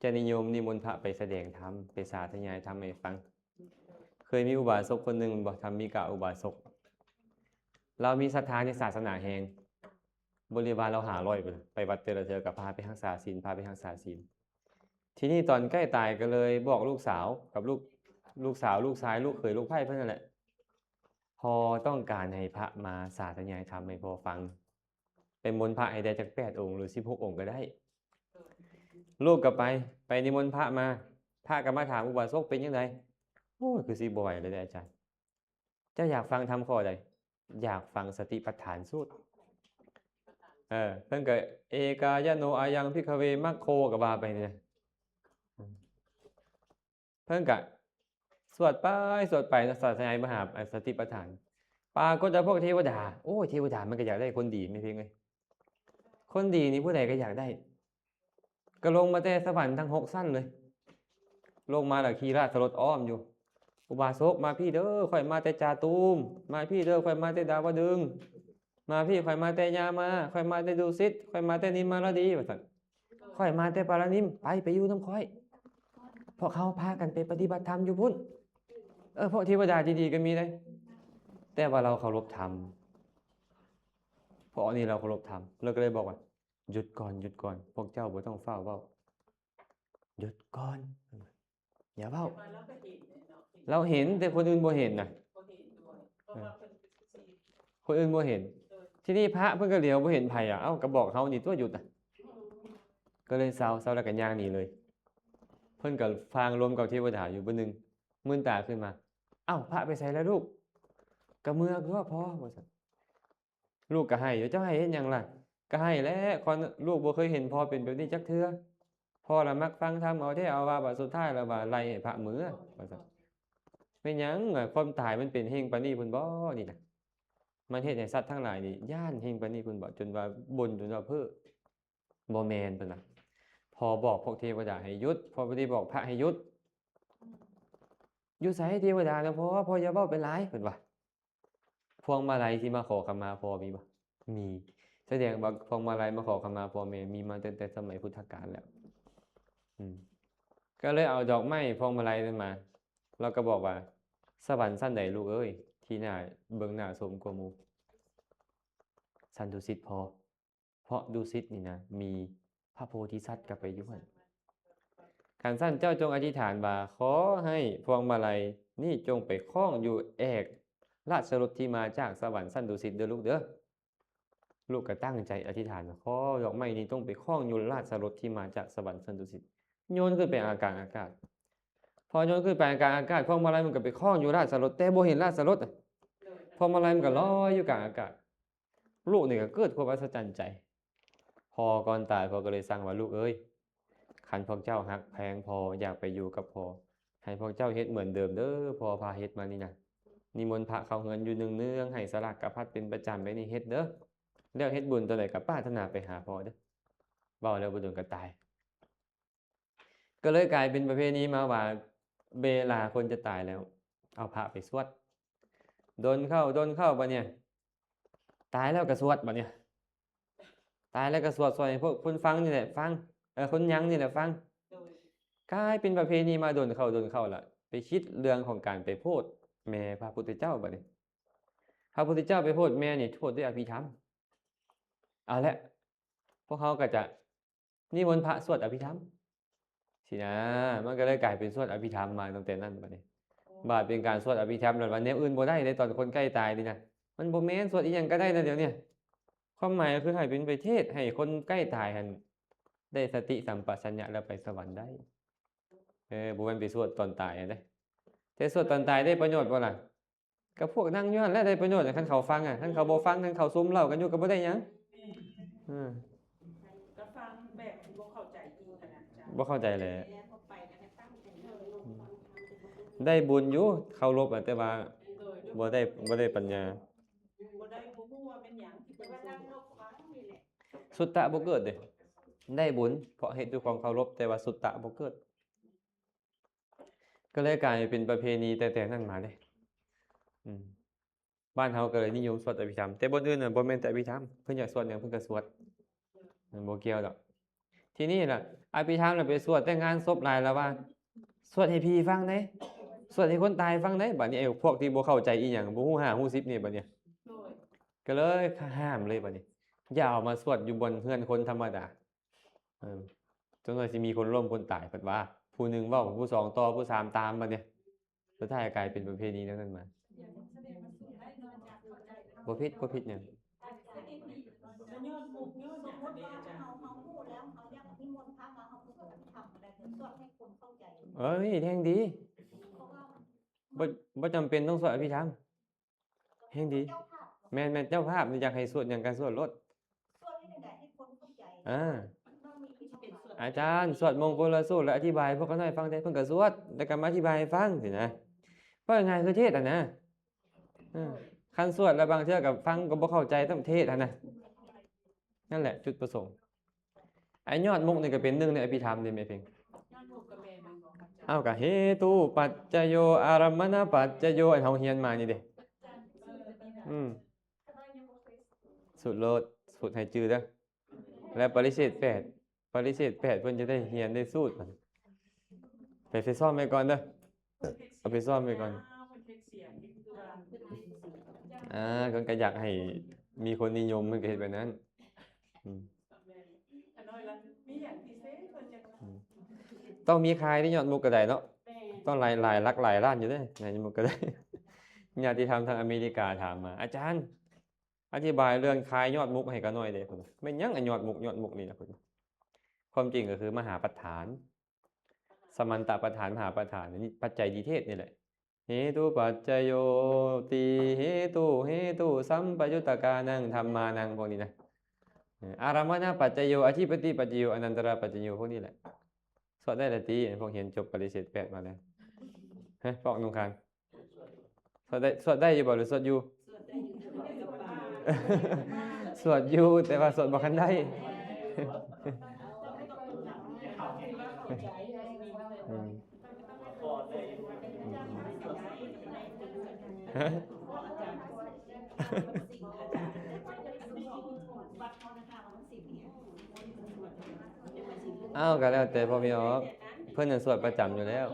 จะนิยมนิมนต์พระไปแสดงธรรมไปสาธยายธรรมให้ฟัง เคยมีอุบาสกคนหนึ่งบอกธรรมิกะอุบาสก เรามีศรัทธาในศาสนาแห่งบริวารเรา500ไปวัดเตระเจอกับพาไปรักษาศีลพาไปรักษาศีลทีนี้ตอนใกล้ตายก็เลยบอกลูกสาวกับลูกสาวลูกชายลูกเขยลูกไผ่เพื่อนนั่นแหละ พอต้องการให้พระมาสาธยายธรรมให้พอฟัง เป็นมนต์พระให้ได้จาก8 องค์หรือ16 องค์ก็ได้ ลูกก็ไปนิมนต์พระมาพระก็มาถามอุบาสกเป็นยังไงโอ้ยคือสิบ่ไหวเลยเด้ออาจารย์เจ้าอยากฟังธรรมข้อใดอยากฟังสติปัฏฐานสูตรเพิ่นก็เอกายโนอายังภิกขเวมัคโคก็ว่าไปเนี่ยเพิ่นก็สวดไปนะสาธยายมหาสติปัฏฐานปรากฏว่าพวกเทวดาโอ้ยเทวดามันก็อยากได้คนดีไม่เพียงเลยคนดีนี่ผู้ใดก็อยากได้ ก็ลงมาแต่สวรรค์ทั้ง6 สั้นเลย ลงมาแล้วขี่ราชรถอ้อมอยู่ อุบาสกมาพี่เด้อข่อยมาแต่จาตูมมาพี่เด้อข่อยมาแต่ดาวดึงส์มาพี่ข่อยมาแต่ยามาข่อยมาแต่ดุสิตข่อยมาแต่นิมมารดีว่าซั่นข่อยมาแต่ปารานิมไปอยู่น้ำข่อยเพราะเขาพากันไปปฏิบัติธรรมอยู่พุ่นพวกเทวดาดีๆก็มีเลยแต่ว่าเราเคารพธรรมเพราะอันนี้เราเคารพธรรมเราก็เลยบอกว่าหยุดก่อนพวกเจ้าบ่ต้องเฝ้าเว้าหยุดก่อนอย่าเว้า มาแล้วก็เห็นเนี่ยเนาะ เราเห็นแต่คนอื่นบ่เห็นนะ ก็เห็นด้วยเพราะว่าเป็นสี คนอื่นบ่เห็น ที่นี่พระเพิ่นก็เหลียวบ่เห็นไผเอ้าก็บอกเฮานี่ตัวหยุดก็เลยเซาแล้วก็ย่างหนีเลย เพิ่นก็ฟางรวมกับเทวดาอยู่มื้อนึงมื่นตาขึ้นมาเอ้าพระไปไสแล้วลูกก็เมื่อคือว่าพ่อว่าซั่นลูกก็ให้อยู่เจ้าให้เฮ็ดหยังล่ะก็ให้แหล้วคนลูกบ่เคยเห็นพ่อเป็นแบบนี้จักเทื่อพ่อละมักฟังธรรมเอาแท้เอาว่าบัดสุดท้ายแล้วว่าไล่ให้พระมือว่าซั่นเป็นหยังความตายมันเป็นเฮงปานนี้พุ่นบ่นี่น่ะมันเฮ็ดให้สัตว์ทั้งหลายนี่ย้านเฮงปานนี้พุ่นบ่จนว่าบ่นจนว่าเพ้อบ่แม่นเพิ่นน่ะพอบอกพวกเทวดาให้หยุดพอบ่ได้บอกพระให้หยุดอยู่ไสเทวดานะพ่ออย่าเว้าไปหลายเพิ่นว่าพวงมาลัยที่มาขอขมาพ่อมีบ่มีแสดงว่าพวงมาลัยมาขอขมาพ่อแม่มีมาตั้งแต่สมัยพุทธกาลแล้วก็เลยเอาดอกไม้พวงมาลัยนั้นมาแล้วก็บอกว่าสวรรค์ชั้นใดลูกเอ้ยที่น่าเบิ่งน่าชมกว่าหมู่ชั้นดุสิตพอเพราะดุสิตนี่นะมีพระโพธิสัตว์ก็ไปอยู่หั่นคันซั่นเจ้าจงอธิษฐานว่าขอให้พวงมาลัยนี่จงไปคล้องอยู่แอกราชรถที่มาจากสวรรค์ชั้นดุสิตเด้อลูกเด้อลูกก็ตั้งใจอธิษฐานว่าขอดอกไม้นี้ต้องไปคล้องอยู่ราชรถที่มาจากสวรรค์ชั้นดุสิตโยนขึ้นไปอากาศพอโยนขึ้นไปอากาศพวงมาลัยมันก็ไปคล้องอยู่ราชรถแต่บ่เห็นราชรถพวงมาลัยมันก็ลอยอยู่กลางอากาศลูกนี่ก็เกิดความอัศจรรย์ใจพอก่อนตายพ่อก็เลยสั่งว่าลูกเอ้ยคันพวกเจ้าฮักแพงพออยากไปอยู่กับพ่อให้พวกเจ้าเฮ็ดเหมือนเดิมเด้อพ่อพาเฮ็ดมานี่นะนิมนต์พระเข้าเฮือนอยู่เนืองๆให้สลากกับพัดเป็นประจำไว้นี่เฮ็ดเด้อแล้วเฮ็ดบุญตัวใดก็ปรารถนาไปหาพ่อเด้อเว้าแล้วบ่โดนก็ตายก็เลยกลายเป็นประเพณีมาว่าเวลาคนจะตายแล้วเอาพระไปสวดโดนเข้าบัดเนี่ยตายแล้วก็สวดบัดเนี่ยตายแล้วก็สวดให้พวกคนฟังนี่แหละฟังคนยังนี่แหละฟังกลายเป็นประเพณีมาโดนเข้าล่ะไปคิดเรื่องของการไปโพธิ์แม่พระพุทธเจ้าบัดนี้พระพุทธเจ้าไปโพธิ์แม่นี่โทษด้วยอภิธรรมเอาละ พวกเขาก็จะนิมนต์พระสวดอภิธรรมสินะมันก็เลยกลายเป็นสวดอภิธรรมมาตั้งแต่นั้นบัดนี้บาดเป็นการสวดอภิธรรมแล้ววันนี้อื่นบ่ได้ในตอนคนใกล้ตายนี่นะมันบ่แม่นสวดอีหยังก็ได้นะเดี๋ยวเนี้ความหมายก็คือให้เป็นไปเทศน์ให้คนใกล้ตายหันได้สติสัมปชัญญะแล้วไปสวรรค์ได้บ่แม่นไปสวดตอนตายอะเด้แต่สวดตอนตายได้ประโยชน์บ่ล่ะก็พวกนั่งอยู่นั่นแหละได้ประโยชน์คันเขาฟังคันเขาบ่ฟังคันเขาซุมเล่ากันอยู่ก็บ่ได้หยังอือ ก็ฟังแบบที่บ่เข้าใจอีกขนาดจ้ะ บ่เข้าใจแหละ เขาไปกันตั้งใจเลย ได้บุญอยู่เคารพอะแต่ว่า โดย บ่ได้ปัญญา บ่ได้บ่ฮู้ว่าเป็นหยังที่ แต่ เพิ่น ว่า ส นั่ง อน นกฟังนี่แหละ สุตตะบ่เกิดเด้ได้บุญเพราะเหตุด้วยความเคารพแต่ว่าสุตตะบ่เกิด ก็เลยกลายเป็นประเพณีแต่นั้นมาเด้อืมบ้านเฮาก็เลยนิยมสวดอภิธรรมแต่บนอื่นน่ะบ่แม่นแต่อภิธรรมเพิ่นอยากสวดหยังเพิ่นก็สวดมันบ่เกี่ยวดอกทีนี้ล่ะอภิธรรมน่ะไปสวดแต่งานศพหลายแล้วว่าสวดให้ผีฟังได้สวดให้คนตายฟังได้บัดนี้ไอ้พวกที่บ่เข้าใจอีหยังบ่ฮู้5ฮู้10นี่บัดเนี้ย โดย ก็เลยห้ามเลยบัดนี้อย่าเอามาสวดอยู่บนเฮือนคนธรรมดาจนกว่าสิมีคนล้มคนตายเพิ่นว่า ผู้หนึ่งเว้าผู้สองต่อผู้สามตามบัดนี้สุดท้ายกลายเป็นประเพณีนั้นมาบ่ผิดหยัง แล้วยอดบุกยอด ส ห ม ยัง มติ เด้ ว่า จ้ะ เขาพูดแล้วเขาอยากนิมนต์พระมาเขาพูดทำอะไรสวดให้คนเข้าใจ เอ้ยแห่งดี เพราะว่า บ่จำเป็นต้องสวดอภิธรรมแห่งดี เจ้าภาพ แม่นเจ้าภาพอยากให้สวดหยังก็สวดโลด สวดให้ได้ให้คนเข้าใจ อ่า ต้องมีที่เป็นสวด อาจารย์สวดมงคลสูตรแล้วอธิบายพวกเขาหน่อยฟังได้เพิ่นก็สวดแล้วก็มาอธิบายให้ฟังสินะว่าง่ายคือเทศน์อะนะคันสวดแล้วบางเทื่อก็ฟังก็บ่เข้าใจต้องเทศน์อะนะนั่นแหละจุดประสงค์ไอ้ยอดมุกนี่ก็เป็นหนึ่งในอภิธรรมนี่แม่เพ็ง ยอดบุกกับแม่มันบ่ครับจ้ะ อ้าวก็เหตุปัจจโยอารมณปัจจโยอันเฮาเรียนมานี่เด้สุดโลดสุดให้จื้อเด้อและปริเฉด8เพิ่นจะได้เรียนได้สูตรมันไปซ่อมไว้ก่อนเด้อ เอาไปซ่อมไว้ก่อน เพิ่นเฮ็ดเสียงนี่คือว่า เพิ่นก็อยากให้มีคนนิยมเพิ่นก็เฮ็ดแบบนั้นอืม แม่อันน้อยละมีหยังพิเศษเพิ่นจะ ต้องมีขายที่ยอดมุกก็ได้เนาะ แม่ ต้องหลายหลักหลายล้านอยู่เด้ในยอดมุกก็ได้ ญาติธรรมทางอเมริกาถามมา อาจารย์ อธิบายเรื่องขายยอดมุกให้ก็หน่อยเด้พุ่นแม่นหยังอันยอดมุกนี่ล่ะพุ่นความจริงก็คือมหาปัฏฐาน สมันตปัฏฐานมหาปัฏฐานนี่ปัจจัยดีเทศนี่แหละเหตุปัจจโยติเหตุสัมปยุตตกานังธัมมานังพวกนี้นะอารามณปัจจโยอธิปติปัจจโยอนันตระปัจจโยพวกนี้แหละสวดได้ละตีพวกเห็นจบปริเฉด8มาแล้วฮะพวกนุ่งคันสวดได้อยู่บ่หรือสวดอยู่ สวดอยู่แต่ว่าสวดบ่คันได้ อืม ฮะ อ้าวก็แล้วแต่พ่อพี่ออกเพิ่นน่ะสวดประจำอยู่แล้ว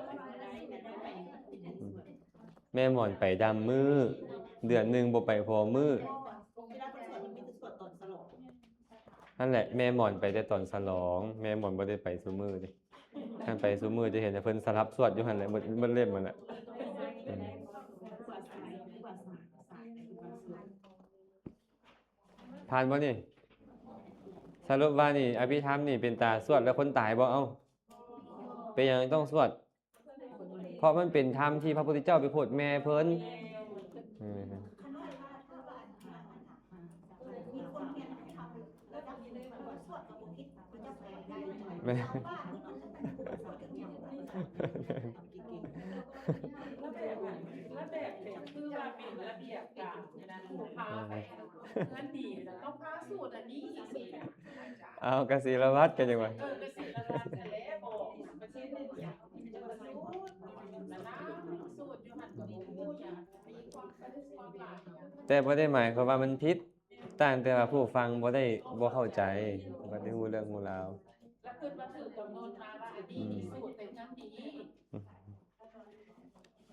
แม่หมอนไปดำมือเดือนหนึงบ่ไปพอมือ เวลาเป็นสวดมันมีแต่สวดตอนสลบ นั่นแหละแม่หมอนไปแต่ตอนฉลอง แม่หมอนบ่ได้ไปซุมื้อเด้คันไปซุมื้อจะเห็นแต่เพิ่นสลับสวดอยู่หั่นแหละเบิดเล่มนั่นแหละอืมผ่านบ่นี่สรุปว่านี่อภิธรรมนี่เป็นตาสวดแล้วคนตายบ่เอ้าเป็นหยังต้องสวด เพราะมันเป็นธรรมที่พระพุทธเจ้าไปโปรดแม่เพิ่นอืม ขน้อยว่าถ้าบ้านทางมีคนเรียนทำแล้วทำยังไงมันสวดกับบุคิดมันจะไปได้ไหม แม่ บ้านมันจะเป็นสวดกันอย่างไร แล้วแบบคือว่าเป็นระเบียบการนะผู้พาไปเงินดีแล้วต้องพาสูตรอันนี้สิ เอากสิรวัตรกันจังว่า ก็สิระดับแต่แล้วบอกประเทศอื่นอย่างจะมาสูตรนะสูตรอยู่หันกับผู้อย่างมีความหลากหลาย แต่บ่ได้หมายความว่ามันผิดต่างแต่ว่าผู้ฟังบ่เข้าใจบ่ได้รู้เรื่องรู้ราว แล้วขึ้นมาถือกำหนดมาว่าอันนี้มีสูตรเป็นน้ำดี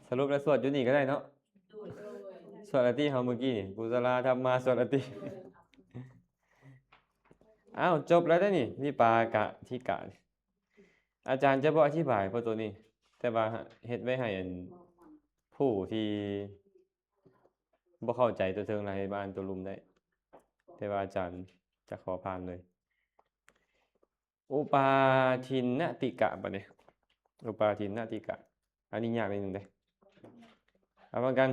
สรุปแล้วสวดอยู่นี่ก็ได้เนาะ โดย สวดอติเฮาเมื่อกี้นี่กุศลธรรมาสวดอติ อ้าวจบแล้วได้อนี่วิปากะทิกะนี่อาจารย์จะบ่อธิบายเพราะตัวนี้ แต่ว่าเฮ็ดไว้ให้อันผู้ที่บ่เข้าใจตัวเทิงแล้วให้บ้านตัวรุมได้ แต่ว่าอาจารย์จะขอผ่านเลย อุปาทินนติกะบัดนี้อุปาทินนติกะ อันนี้ยากนิดนึงเด้เอาพร้อมกัน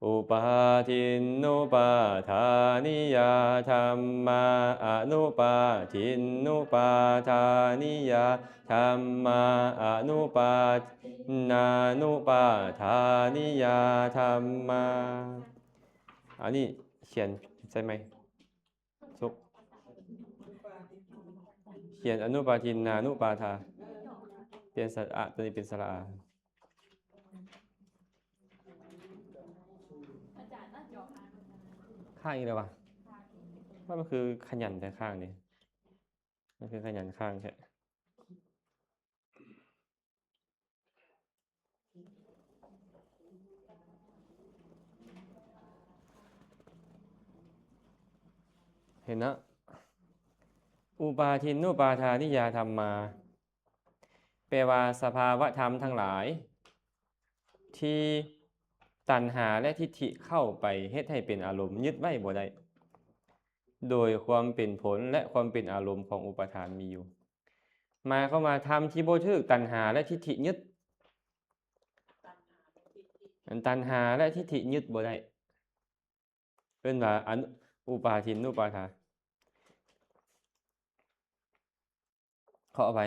อุปาทินนุปาทานิยาธรรมาอนุปาทินนุปาทานิยาธรรมาอนุปานานุปาทานิยาธรรมาอันนี้เขียนใช่ไหมสุกเขียนอนุปาทินนานุปาทาเปลี่ยนสระตัวนี้เป็นสระอา อาจารย์น่าจอหา ข้างอีกแล้ววะว่ามันคือขยันแต่ข้างนี่มันคือขยันข้างใช่เห็นนะอุปาทินนุปาทานิยาธรรมมาแปลว่าสภาวะธรรมทั้งหลาย ที่ตัณหาและทิฏฐิเข้าไปเฮ็ดให้เป็นอารมณ์ยึดไว้บ่ได้โดยความเป็นผลและความเป็นอารมณ์ของอุปาทานมีอยู่หมายเข้ามาทำที่บ่ถูกตัณหาและทิฏฐิยึดตัณหาและทิฏฐิยึดบ่ได้เป็นว่าอุปาทินนุปาทาเข้าไป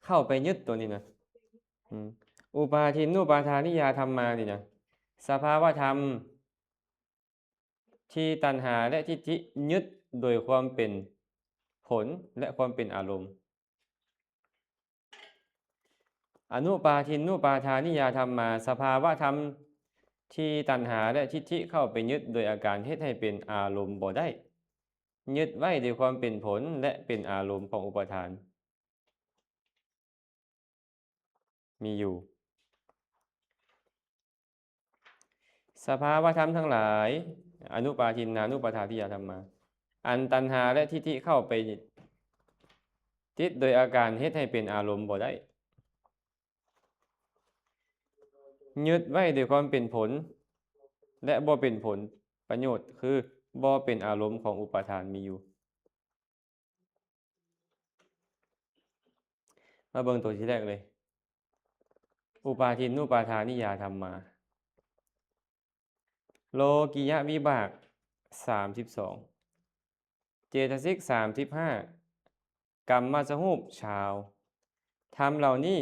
เข้าไปยึดตัวนี้นะอุปาทินนุปาทานิยาธรรมมานี่นะสภาวะธรรมที่ตัณหาและทิฏฐิยึดโดยความเป็นผลและความเป็นอารมณ์อนุปาทินนุปาทานิยาธรรมมาสภาวะธรรมที่ตัณหาและทิฏฐิเข้าไปยึดโดยอาการเฮ็ดให้เป็นอารมณ์บ่ได้ยึดไว้โดยความเป็นผลและเป็นอารมณ์ของอุปาทานมีอยู่สภาวะธรรมทั้งหลายอนุปาทินนานุปาทานิยาธรรมมาอันตัณหาและทิฏฐิเข้าไปยึดโดยอาการเฮ็ดให้เป็นอารมณ์บ่ได้ยึดไว้โดยความเป็นผลและบ่เป็นผลประโยชน์คือบ่เป็นอารมณ์ของอุปาทานมีอยู่มาเบิ่งตัวที่แรกเลยอุปาทินนุปาทานิยาธรรมมาโลกิยะวิบาก32เจตสิก35กรรมมาสหูปชาวธรรมเหล่านี้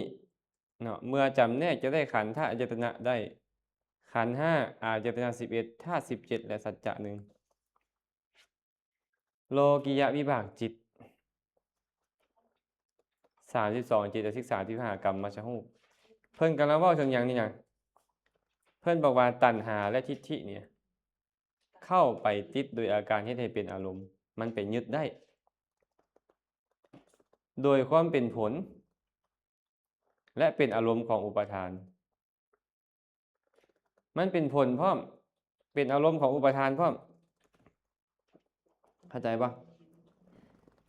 เนาะเมื่อจำแนกจะได้ขันธ์ธาตุอายตนะได้ขันธ์5อายตนะ11ธาตุ17และสัจจะ1โลกิยะวิบากจิต32เจตสิก35กรรมมาสหูปเพิ่นกำลังเว้าถึงหยังนี่หยังเพิ่นบอกว่าตัณหาและทิฏฐิเนี่ยเข้าไปติดโดยอาการเฮ็ดให้เป็นอารมณ์มันเป็นยึดได้โดยความเป็นผลและเป็นอารมณ์ของอุปาทานมันเป็นผลพร้อมเป็นอารมณ์ของอุปาทานพร้อมเข้าใจปะ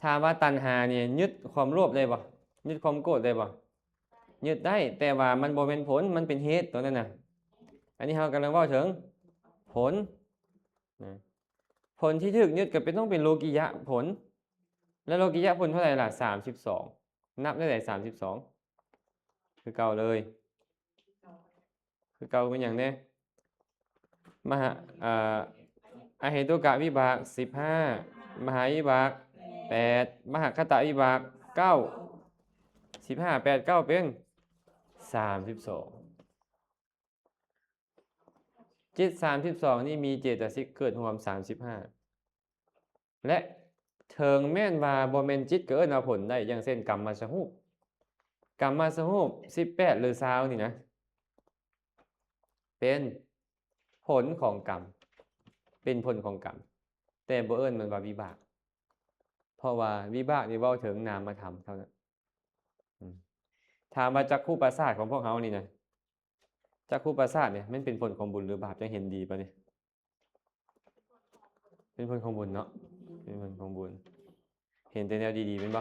ถามว่าตัณหาเนี่ยยึดความโลภได้ปะยึดความโกรธได้ปะยึดได้แต่ว่ามันบ่เป็นผลมันเป็นเหตุตัวนั้นน่ะอันนี้เรากำลังว่าถึงผลนะผลที่ถึกยึดก็เป็นต้องเป็นโลกิยะผลแล้วโลกิยะผลเท่าไหร่ล่ะ32นับได้แต่32คือเก่าเลยคือเก่าเป็นอย่างนี้มหาอเหตุกะวิบาก15มหาวิบาก8มหคตวิบาก9 15 8 9เป็น32จิต32นี่มีเจตสิกเกิดรวม35และเทิงแม่นว่าบ่แม่นจิตเกิดเอาผลได้อย่างเช่นกรรมมาสหูปกรรมมาสหูป18หรือ20นี่นะเป็นผลของกรรมเป็นผลของกรรมแต่บ่เอิ้นมันว่าวิบากเพราะว่าวิบากนี่เว้าถึงนามธรรมเท่านั้นถามว่าจักขุประสาทของพวกเฮานี่นะจักขุประสาทเนี่ยมันเป็นผลของบุญหรือบาปจังเห็นดีป่ะนี่เป็นผลของบุญเนาะเป็นผลของบุญ เห็นแต่แนวดีๆเป็นบ่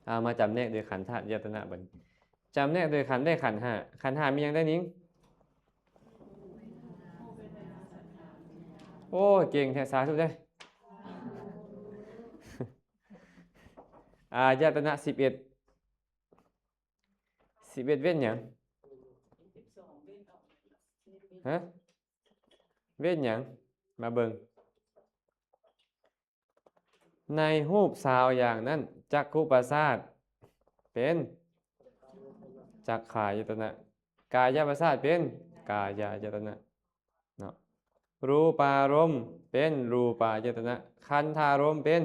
เอามาจำแนกโดยขันธ์ธาตุอายตนะบัดนี้จำแนกโดยขันธ์ได้ขันธ์ห้าขันธ์ห้ามีหยังได้นิ้งโอ้เก่งแท้สาธุเด้อ อายตนะ11เว้นหยัง 12เว้นออก ฮะเว้นหยังมาเบิ่งในรูปสาวอย่างนั้นจักขุประสาทเป็นจักขายตนะกายประสาทเป็นกายายตนะเนาะรูปารมณ์เป็นรูปายตนะคันธารมณ์เป็น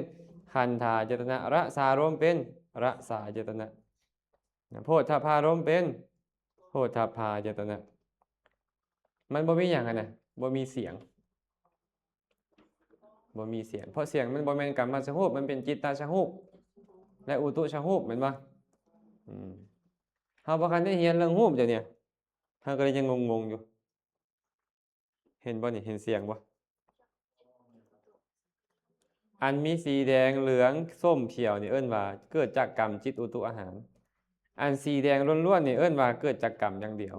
คันธายตนะรสารมณ์เป็นรสายตนะโพธพารมณ์เป็นโพธพายตนะมันบ่มีหยังอ่ะนะบ่มีเสียงบ่มีเสียงเพราะเสียงมันบ่แม่นกัมมัชฌูปมันเป็นจิตตชฌูปและอุตุชฌูปแม่นบ่เฮาบ่คันได้เรียนเรื่องรูปเดี๋ยวนี้เฮาก็เลยยังงงๆอยู่เห็นบ่นี่เห็นเสียงบ่อันมีสีแดงเหลืองส้มเขียวนี่เอิ้นว่าเกิดจากกรรมจิตอุตุอาหารอันสีแดงล้วนๆนี่เอิ้นว่าเกิดจากกรรมอย่างเดียว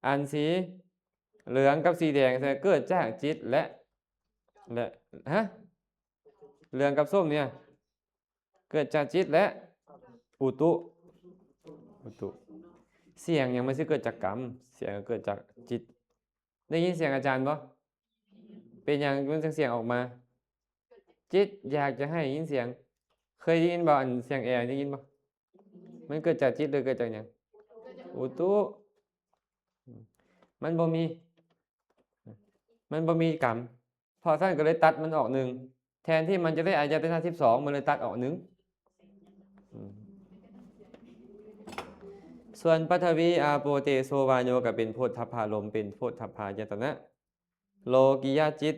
อันสีเหลืองกับสีแดงเกิดจากจิตและฮะเหลืองกับส้มเนี่ยเกิดจากจิตและอุตุเสียงยังไม่ใช่เกิดจากกรรมเสียงเกิดจากจิตได้ยินเสียงอาจารย์บ่เป็นอย่างมันเสียงออกมาจิตอยากจะให้ยินเสียงเคยได้ยินบ่อันเสียงแอร์ได้ยินบ่มันเกิดจากจิตหรือเกิดจากหยังอุตุมันบ่มีกรรมพอท่านก็เลยตัดมันออกหนึ่งแทนที่มันจะได้อายตนะ12มันเลยตัดออกหนึ่งส่วนปฐวีอาโปเตโสวาโยก็เป็นโพธพารมณ์เป็นโพธพายตนะโลกิยจิต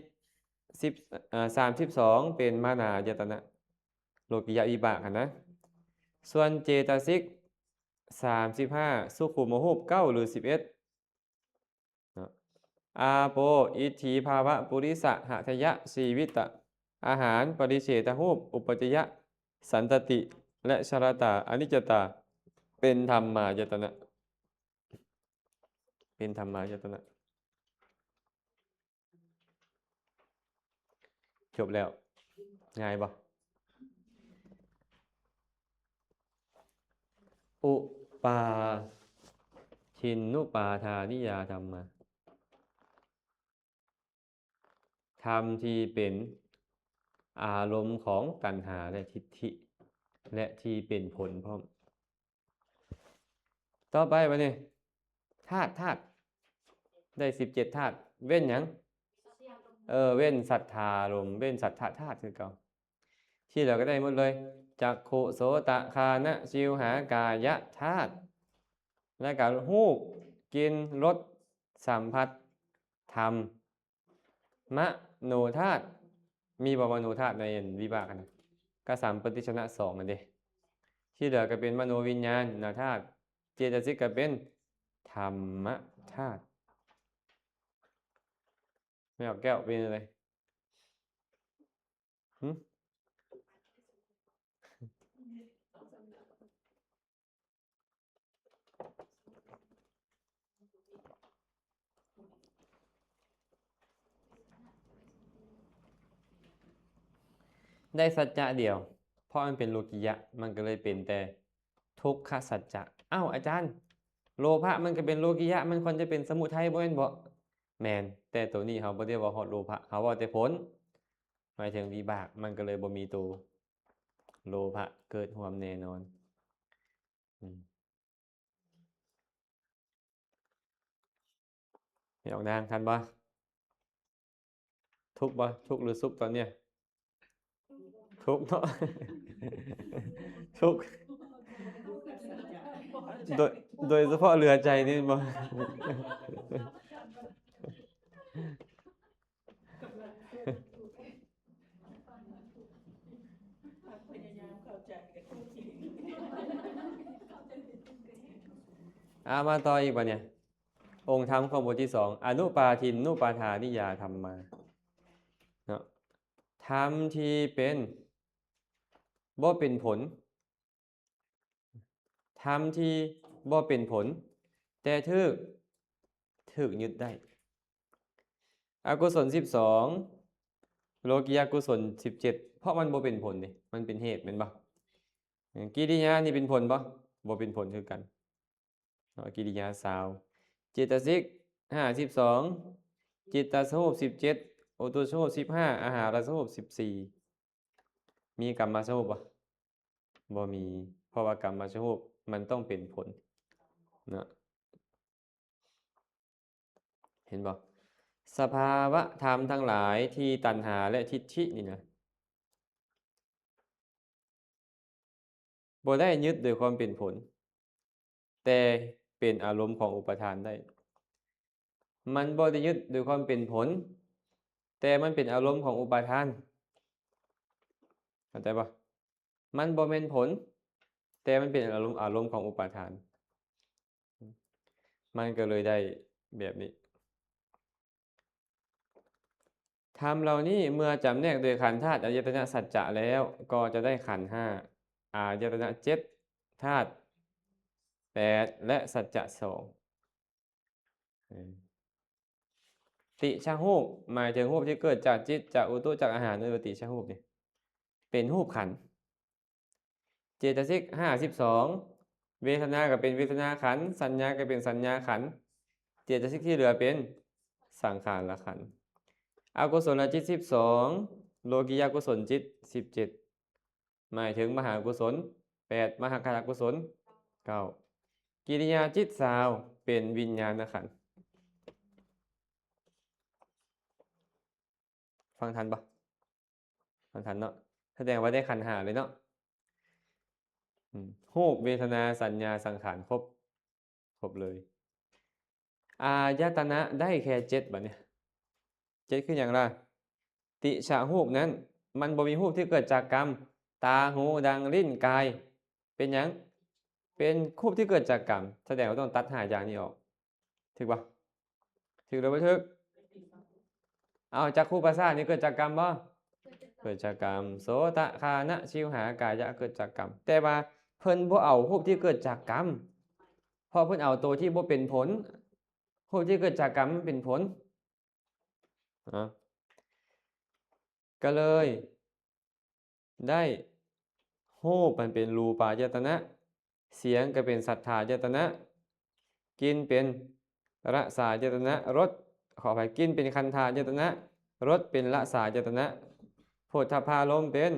32เป็นมานายตนะโลกิยวิบากนะส่วนเจตสิก35สุขุมหูป9หรือ11อาโปอิทธิภาวะปุริสะหะทยะชีวิตะอาหารปริเฉทหูปอุปจยะสันตติและชรตาอนิจจตาเป็นธรรมายตนะจบแล้วง่ายบ่อุปาชินนุปาทานิยาธรรมะธรรมที่เป็นอารมณ์ของตัณหาและทิฏฐิและที่เป็นผลพร้อมต่อไปบัดนี้ธาตุได้17ธาตุเว้นหยังเว้นสัทธารมณ์เว้นสัทธาธาตุคือเก่าที่เหลือก็ได้หมดเลยจักขุโสตคานะชิวหากายะธาตุและก็รูปกินรสสัมผัสธรรมมโนธาตุมีบ่มโนธาตุในวิบากนะก็สัมปติชนะ2อันเด้ที่เหลือก็เป็นมโนวิญญาณนาธาตุเจตสิกก็เป็นธรรมธาตุไม่เอาแก้วเป็นอะไรได้สัจจะเดียวเพราะมันเป็นโลกิยะมันก็เลยเป็นแต่ทุกขสัจจะอ้าวอาจารย์โลภะมันก็เป็นโลกิยะมันควรจะเป็นสมุทัยบ่แม่นบ่แม่นแต่ตัวนี้เขาบ่ได้ว่าฮอดโลภะเขาว่าแต่ผลหมายถึงวิบากมันก็เลยบ่มีตัวโลภะเกิดร่วมแน่นอนไม่ออกนางทันบ่ทุกข์บ่ทุกข์หรือสุขตอนเนี้ยทุกข์เนาะ ทุกข์โดยเฉพาะเรือใจนี่บ่ พยายามเข้าใจกับทุกสิ่ง มาต่ออีกป่ะเนี่ยองค์ ค์ธรรมของบทที่สองอนุปาทินนุปาทานิยาธรรมมาเนาะธรรมที่เป็นบ่เป็นผลธรรมที่บ่เป็นผล แต่ถึกยึดได้อกุศล12โลกิยากุศล17เพราะมันบ่เป็นผลนี่มันเป็นเหตุแม่นบ่กิริยานี่เป็นผลบ่บ่เป็นผลคือกันเนาะกิริยา20เจตสิก52จิตตสมุป17โอตุสมุป15อาหารสมุป14มีกรรมสมุปบ่บ่มีเพราะว่ากรรมสมุปมันต้องเป็นผลเนาะเห็นบ่สภาวะธรรมทั้งหลายที่ตัณหาและทิฏฐินี่นะบ่ได้ยึดโดยความเป็นผล แต่เป็นอารมณ์ของอุปทานได้ มันบ่ได้ยึดโดยความเป็นผล แต่มันเป็นอารมณ์ของอุปทานเข้าใจปะมันบ่เป็นผล แต่มันเป็นอารมณ์ของอุปทาน มันก็เลยได้แบบนี้ธรรมเหล่านี้เมื่อจำแนกโดยขันธ์ธาตุอายตนะสัจจะแล้วก็จะได้ขันธ์ห้าอายตนะ7ธาตุ8และสัจจะ2ติชะฮูปหมายถึงรูปที่เกิดจากจิตจากอุตุจากอาหารในติชะฮูปนี่เป็นรูปขันธ์เจตสิก52เวทนาก็เป็นเวทนาขันธ์สัญญาก็เป็นสัญญาขันธ์เจตสิกที่เหลือเป็นสังขารขันธ์อกุศลจิต12โลกิยากุศลจิต17หมายถึงมหากุศล8มหาคากุศล9กิริยาจิต20เป็นวิญญาณขันธ์ฟังทันปะฟังทันเนาะแสดงว่าได้ขันธ์ห้าเลยเนาะรูปเวทนาสัญญาสังขารครบเลยอายตนะได้แค่7บัดเนี่ย7คืออย่างไรติชะฮูปนั้นมันบ่มีฮูปที่เกิดจากกรรมตาหูดังลิ้นกายเป็นหยังเป็นฮูปที่เกิดจากกรรมแสดงว่าต้องตัด5อย่างนี้ออกถูกปะถูกหรือไม่ถูกเอาจักขุประสาทนี่เกิดจากกรรมบ่เกิดจากกรรมโสตะคานะชิวหากายะเกิดจากกรรมแต่ว่าเพิ่นบ่เอาฮูปที่เกิดจากกรรมเพราะเพิ่นเอาตัวที่บ่เป็นผลฮูปที่เกิดจากกรรมมันเป็นผลก็เลยได้รูปมันเป็นรูปายตนะเสียงก็เป็นสัทธายตนะกินเป็นรสายตนะรสขออภัยกินเป็นคันธายตนะรสเป็นรสายตนะโผฏฐัพพารมณ์เป็น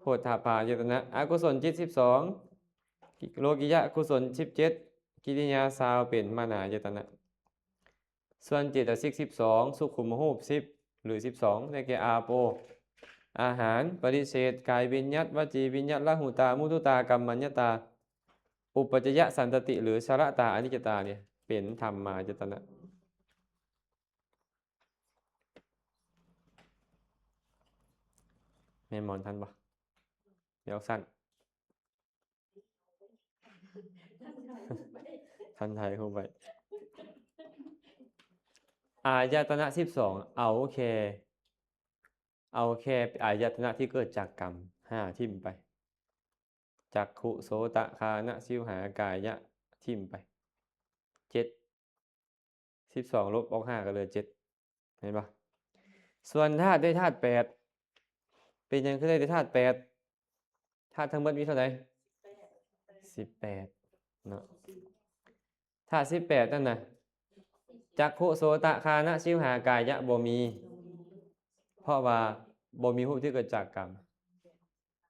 โผฏฐัพพายตนะอกุศลจิต12โลกิยะกุศล17กิริยา20เป็นมนายตนะส่วนเจตสิก12สุขุมรูป10หรือ12ได้แก่อาโปอาหารปริเฉทกายวิญญัตวจีวิญญัตละหุตามุทุตากรรมัญญตาอุปจยสันตติหรือชรตาอนิจจตาเนี่ยเป็นธรรมายตนะแม่มอนทันปะเดี๋ยวสั้นทันไทยเข้าไปอายตนะ12เอาแค่อายตนะที่เกิดจากกรรม5ทิ่มไปจักขุโสตะคานะชิวหากายะทิ่มไป7 12ลบออก5ก็เลย7เห็นปะส่วนธาตุได้ธาตุ8เป็นยังคือได้ธาตุ8ธาตุทั้งหมดมีเท่าไหร่18เนาะธาตุ18นั่นน่ะจักขุโสตะคานะชิวหากายะบ่มีเพราะว่าบ่มีรูปที่เกิดจากกรรม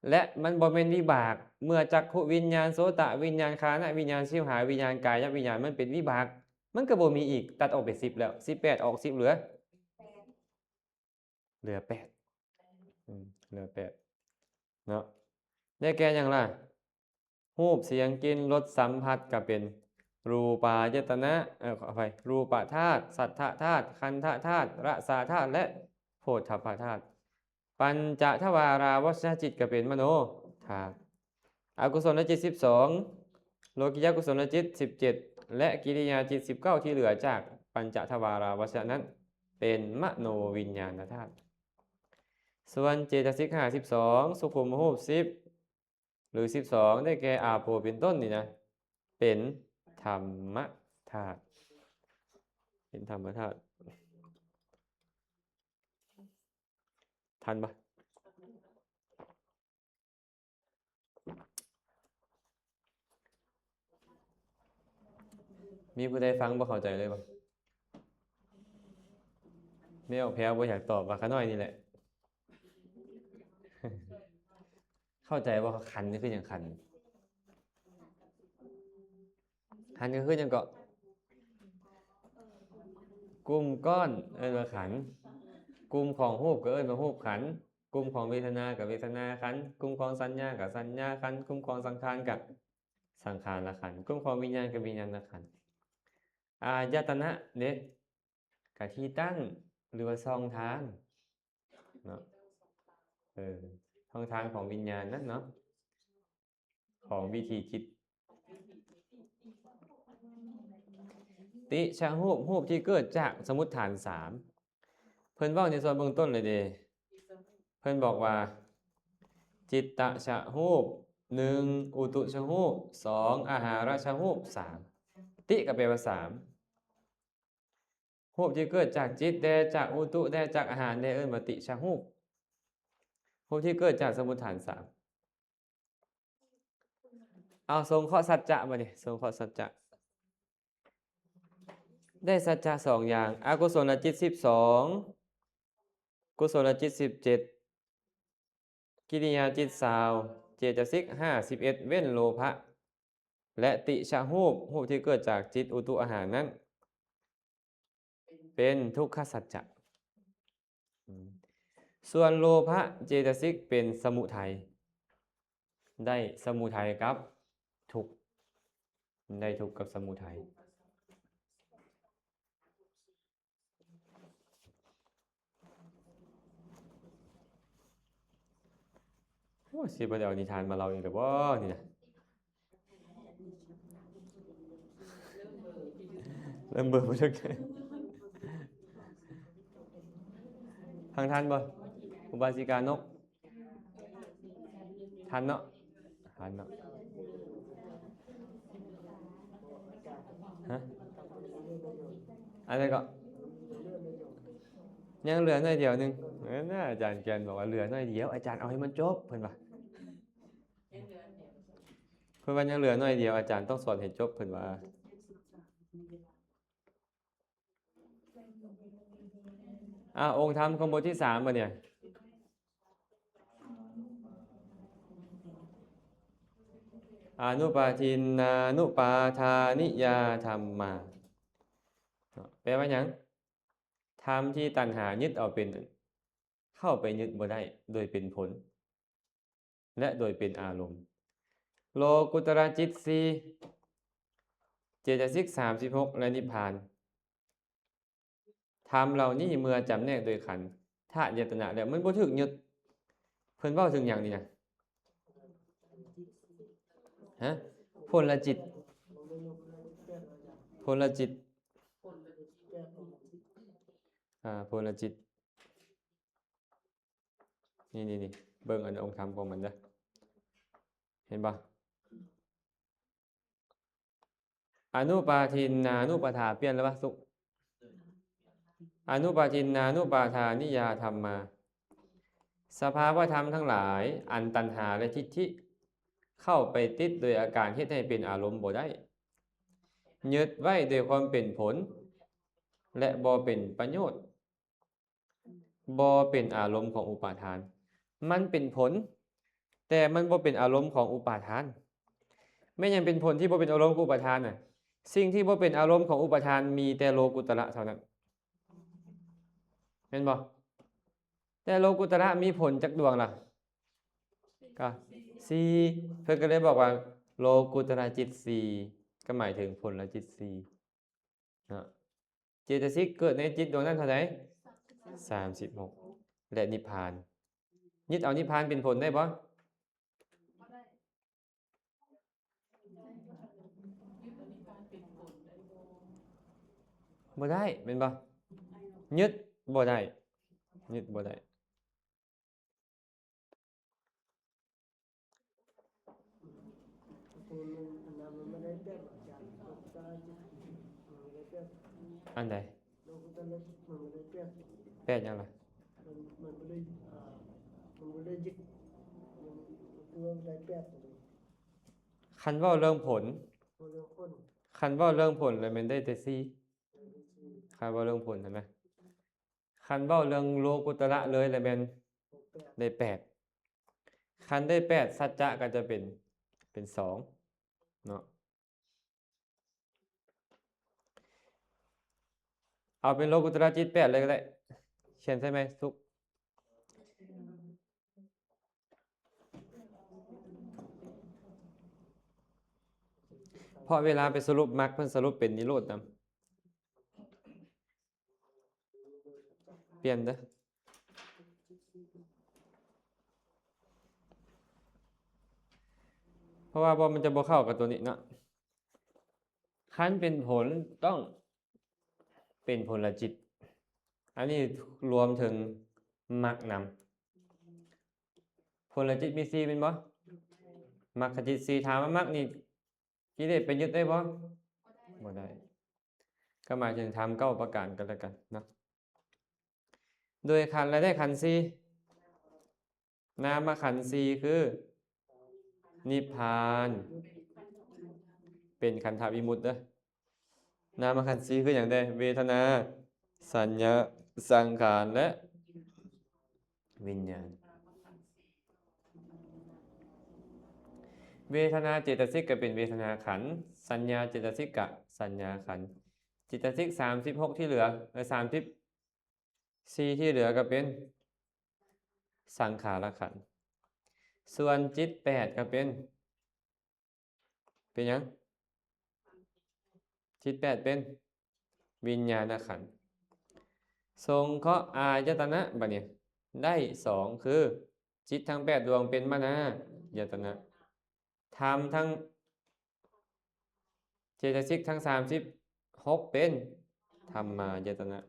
และมันบ่เป็นวิบากเมื่อจักขุวิญญาณโสตะวิญญาณคานะวิญญาณชิวหาวิญญาณกายะวิญญาณมันเป็นวิบากมันก็บ่มีอีกตัดออกไป10แล้ว18ออก10เหลือ8เหลือ8เนาะได้แก่อย่างไรรูปเสียงกลิ่นรสสัมผัสก็เป็นรูปายตนะขออภัยรูปธาตุสัทธธาตุคันธธาตุรสธาตุและโผฏฐัพพธาตุปัญจทวาราวชจิตก็เป็นมโนธาตุอกุศลจิต12โลกิยกุศลจิต17และกิริยาจิต19ที่เหลือจาก ปัญจทวาราวชนั้นเป็นมโนวิญญาณธาตุส่วนเจตสิก52สุขุมรูป10หรือ12ได้แก่อาโปเป็นต้นนี่นะเป็นธรรมธาตุเป็นธรรมธาตุทันปะมีผู้ใดฟังบ่เข้าใจเลยปะไม่เอาแพ้บ่อยากตอบว่าขาน้อยนี่แหละ เข้าใจว่าคันนี่คืออย่างคันก็คืออย่างเกาะกลุ่มก้อนเอิ้นว่าขันธ์กลุ่มของรูปก็เอิ้นว่ารูปขันธ์กลุ่มของเวทนากับเวทนาขันธ์กลุ่มของสัญญากับสัญญาขันธ์กลุ่มของสังขารกับสังขารขันธ์กลุ่มของวิญญาณกับวิญญาณขันธ์อายตนะเด้กับที่ตั้งหรือว่าช่องทางเนาะช่องทางของวิญญาณนั่นเนาะของวิธีคิดติชะรูปที่เกิดจากสมมุติฐาน3เพิ่นเว้าในส่วนเบื้องต้นเลยเด้เพิ่นบอกว่าจิตตชะรูป1อุตุชะรูป2อาหารชะรูป3ติก็แปลว่า3รูปที่เกิดจากจิตได้จากอุตุได้จากอาหารได้เอิ้นว่าติชะรูปที่เกิดจากสมมุติฐาน3เอาทรงข้อสัจจะมาดิทรงข้อสัจจะได้สัจจะ2อย่างอกุศลจิต12กุศลจิต17กิริยาจิต20เจตสิก51เว้นโลภะและติชะรูปที่เกิดจากจิตอุตุอาหารนั้นเป็นทุกขสัจจะส่วนโลภะเจตสิกเป็นสมุทัยได้สมุทัยกับทุกข์ได้ทุกข์กับสมุทัยโอ้สิบ่ได้เอานิทานมาเล่าอีกแล้วบ่นี่นะเริ่มเบื่อบ่จักฟังทันบ่อุบาสิกานกทันเนาะทันเนาะฮะอะไรก็ยังเหลือหน่อยเดียวนึงน่าอาจารย์แกนบอกว่าเหลือหน่อยเดียวอาจารย์เอาให้มันจบเพิ่นว่าเพิ่นว่ายังเหลือหน่อยเดียวอาจารย์ต้องสอนให้จบเพิ่นว่าองค์ธรรมของบทที่3บ่เนี่ยอนุปาทินนานุปาทานิยาธัมมาแปลว่าหยังธรรมที่ตัณหายึดเอาเป็นเข้าไปยึดบ่ได้โดยเป็นผลและโดยเป็นอารมณ์โลกุตระจิต4เจตสิก36และนิพพานธรรมเหล่านี้เมื่อจำแนกโดยขันธ์ธาตุยตนะแล้วมันบ่ถูกยึดเพิ่นเว้าถึงหยังนี่นะฮะพลจิตพลจิตพลจิตนี่เบิ่งอันองค์ธรรมของมันเด้อเห็นบ่อนุปาทินนานุปทาเปลี่ยนแล้วป่ะสุอนุปาทินนานุปาทานิยาธัมมาสภาวะธรรมทั้งหลายอันตัณหาและทิฏฐิเข้าไปติดโดยอาการเฮ็ดให้เป็นอารมณ์บ่ได้ยึดไว้โดยความเป็นผลและบ่เป็นประโยชน์บ่เป็นอารมณ์ของอุปาทานมันเป็นผลแต่มันบ่เป็นอารมณ์ของอุปาทานไม่ยังเป็นผลที่บ่เป็นอารมณ์ของอุปาทานน่ะสิ่งที่บ่เป็นอารมณ์ของอุปาทานมีแต่โลกุตระเท่านั้นเห็นบ่แต่โลกุตระมีผลจักดวงล่ะก็4เพิ่นก็เลยบอกว่าโลกุตระจิต4ก็หมายถึงผลละจิต4เนาะเจตสิกเกิดในจิตดวงนั้นเท่าไหร่36และนิพพานยึดเอานิพพานเป็นผลได้บ่ บ่ได้แม่นบ่ยึดบ่ได้ยึดบ่ได้ มันไม่ได้เปรียบอาจารย์โลกุตระจิตมันไม่ได้เปรียบ อันใด โลกุตระจิตมันไม่ได้เปรียบ แปลหยังล่ะ มันไม่ได้มันไม่ได้ยึดมันคือว่ามันได้เปรียบตรงนี้ คันเว้าเรื่องผล ตัวเรื่องคน คันเว้าเรื่องผลแล้วแม่นได้แต่4คันเว้าเรื่องผลเห็นไหมคันเว้าเรื่องโลกุตระเลยแล้วแม่น แปด ได้8คันได้8สัจจะก็จะเป็น2เนาะเอาเป็นโลกุตระจิต8เลยก็ได้เขียนใช่ไหมทุกเพราะเวลาไปสรุปมรรคเพิ่นสรุปเป็นนิโรธนำเปลี่ยนเด้อเพราะว่าบ่มันจะบ่เข้ากับตัวนี้เนาะคันเป็นผลต้องเป็นผลจิต อันนี้รวมถึงมรรคนำผลจิตมี4เป็นบ่มรรคจิต4ถามว่ามรรคนี่กิเลสไปยึดได้บ่บ่ได้ก็หมายถึงทำ9ประการกันแล้วกันเนาะโดยขันธ์และได้ขันธ์4นามขันธ์4คือ นิพพานเป็นขันธวิมุตติเด้อนามขันธ์4คือหยังได้เวทนา สัญญา สังขารและวิญญาณ เวทนาเจตสิกก็เป็นเวทนาขันธ์สัญญาเจตสิกกะสัญญาขันธ์เจตสิก36ที่เหลือ34ที่เหลือก็เป็นสังขารขันธ์ส่วนจิต8ก็เป็นหยังจิต8เป็นวิญญาณขันธ์สงเคราะห์อายตนะบัดนี้ได้2คือจิตทั้ง8ดวงเป็นมนายตนะธรรมทั้งเจตสิกทั้ง36เป็นธรรมายตนะ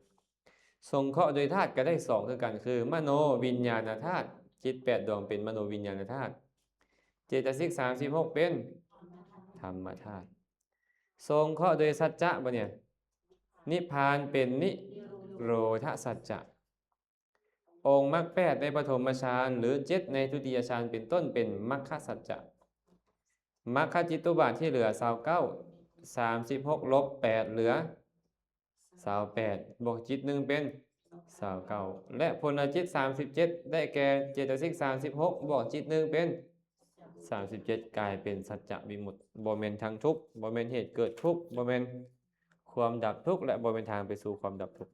สงเคราะห์โดยธาตุก็ได้2คือกันคือมโนวิญญาณธาตุจิต8ดวงเป็นมโนวิญญาณธาตุเจตสิก36เป็นธรรมธาตุสงเคราะห์โดยสัจจะบ่เนี่ยนิพพานเป็นนิโรธสัจจะองค์มรรค8ในปฐมฌานหรือ7ในทุติยฌานเป็นต้นเป็นมรรคสัจจะมรรคจิตตุบาทที่เหลือ29 36ลบ8เหลือ28บวกจิต1เป็น29และพลจิต37ได้แก่เจตสิก36บวกจิต1เป็น37กลายเป็นสัจจะวิมุตติบ่แม่นทางทุกข์บ่แม่นเหตุเกิดทุกข์บ่แม่นความดับทุกข์และบ่แม่นทางไปสู่ความดับทุกข์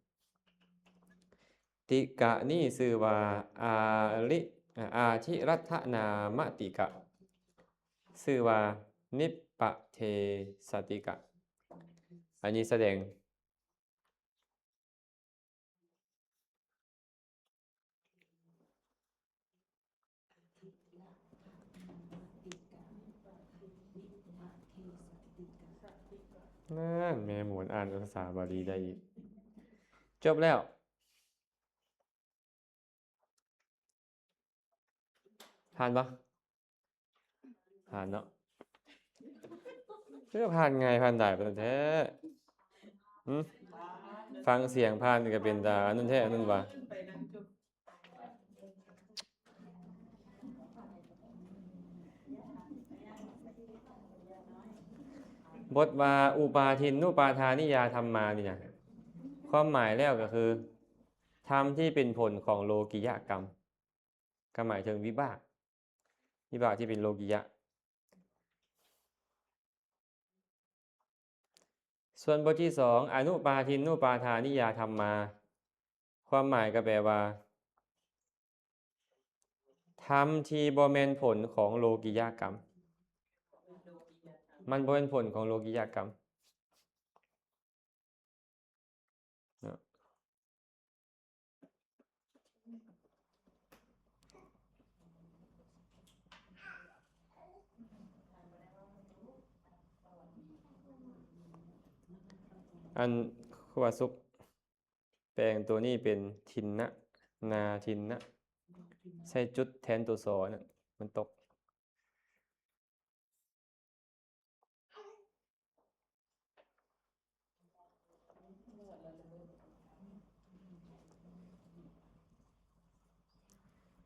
ติกะนี่ชื่อว่าอาธิรัตนามติกะชื่อว่านิปปะเทสติกะอันนี้แสดงนั่นแม่หมุนอ่านภาษาบาลีได้อีกจบแล้วผ่านปะผ่านเนาะเพื่อผ่านไงผ่านได้เป็นแท้หึฟังเสียงผ่านก็เป็นตาอันนั้นแท้อันนั้นว่าบทว่าอุปาทินนุปาทานิยาธรรมมานี่นะความหมายแล้วก็คือธรรมที่เป็นผลของโลกิยกรรมก็หมายถึงวิบากที่เป็นโลกิยะส่วนบทที่2อนุปาทินนุปาทานิยาธรรมมาความหมายก็แปลว่าธรรมที่บ่แม่นผลของโลกิยกรรมมันบ่เป็นผลของโลกิยกรรมอัน คือว่าสุขแปลงตัวนี้เป็นทินนะนาทินนะใส่จุดแทนตัวสอนะมันตก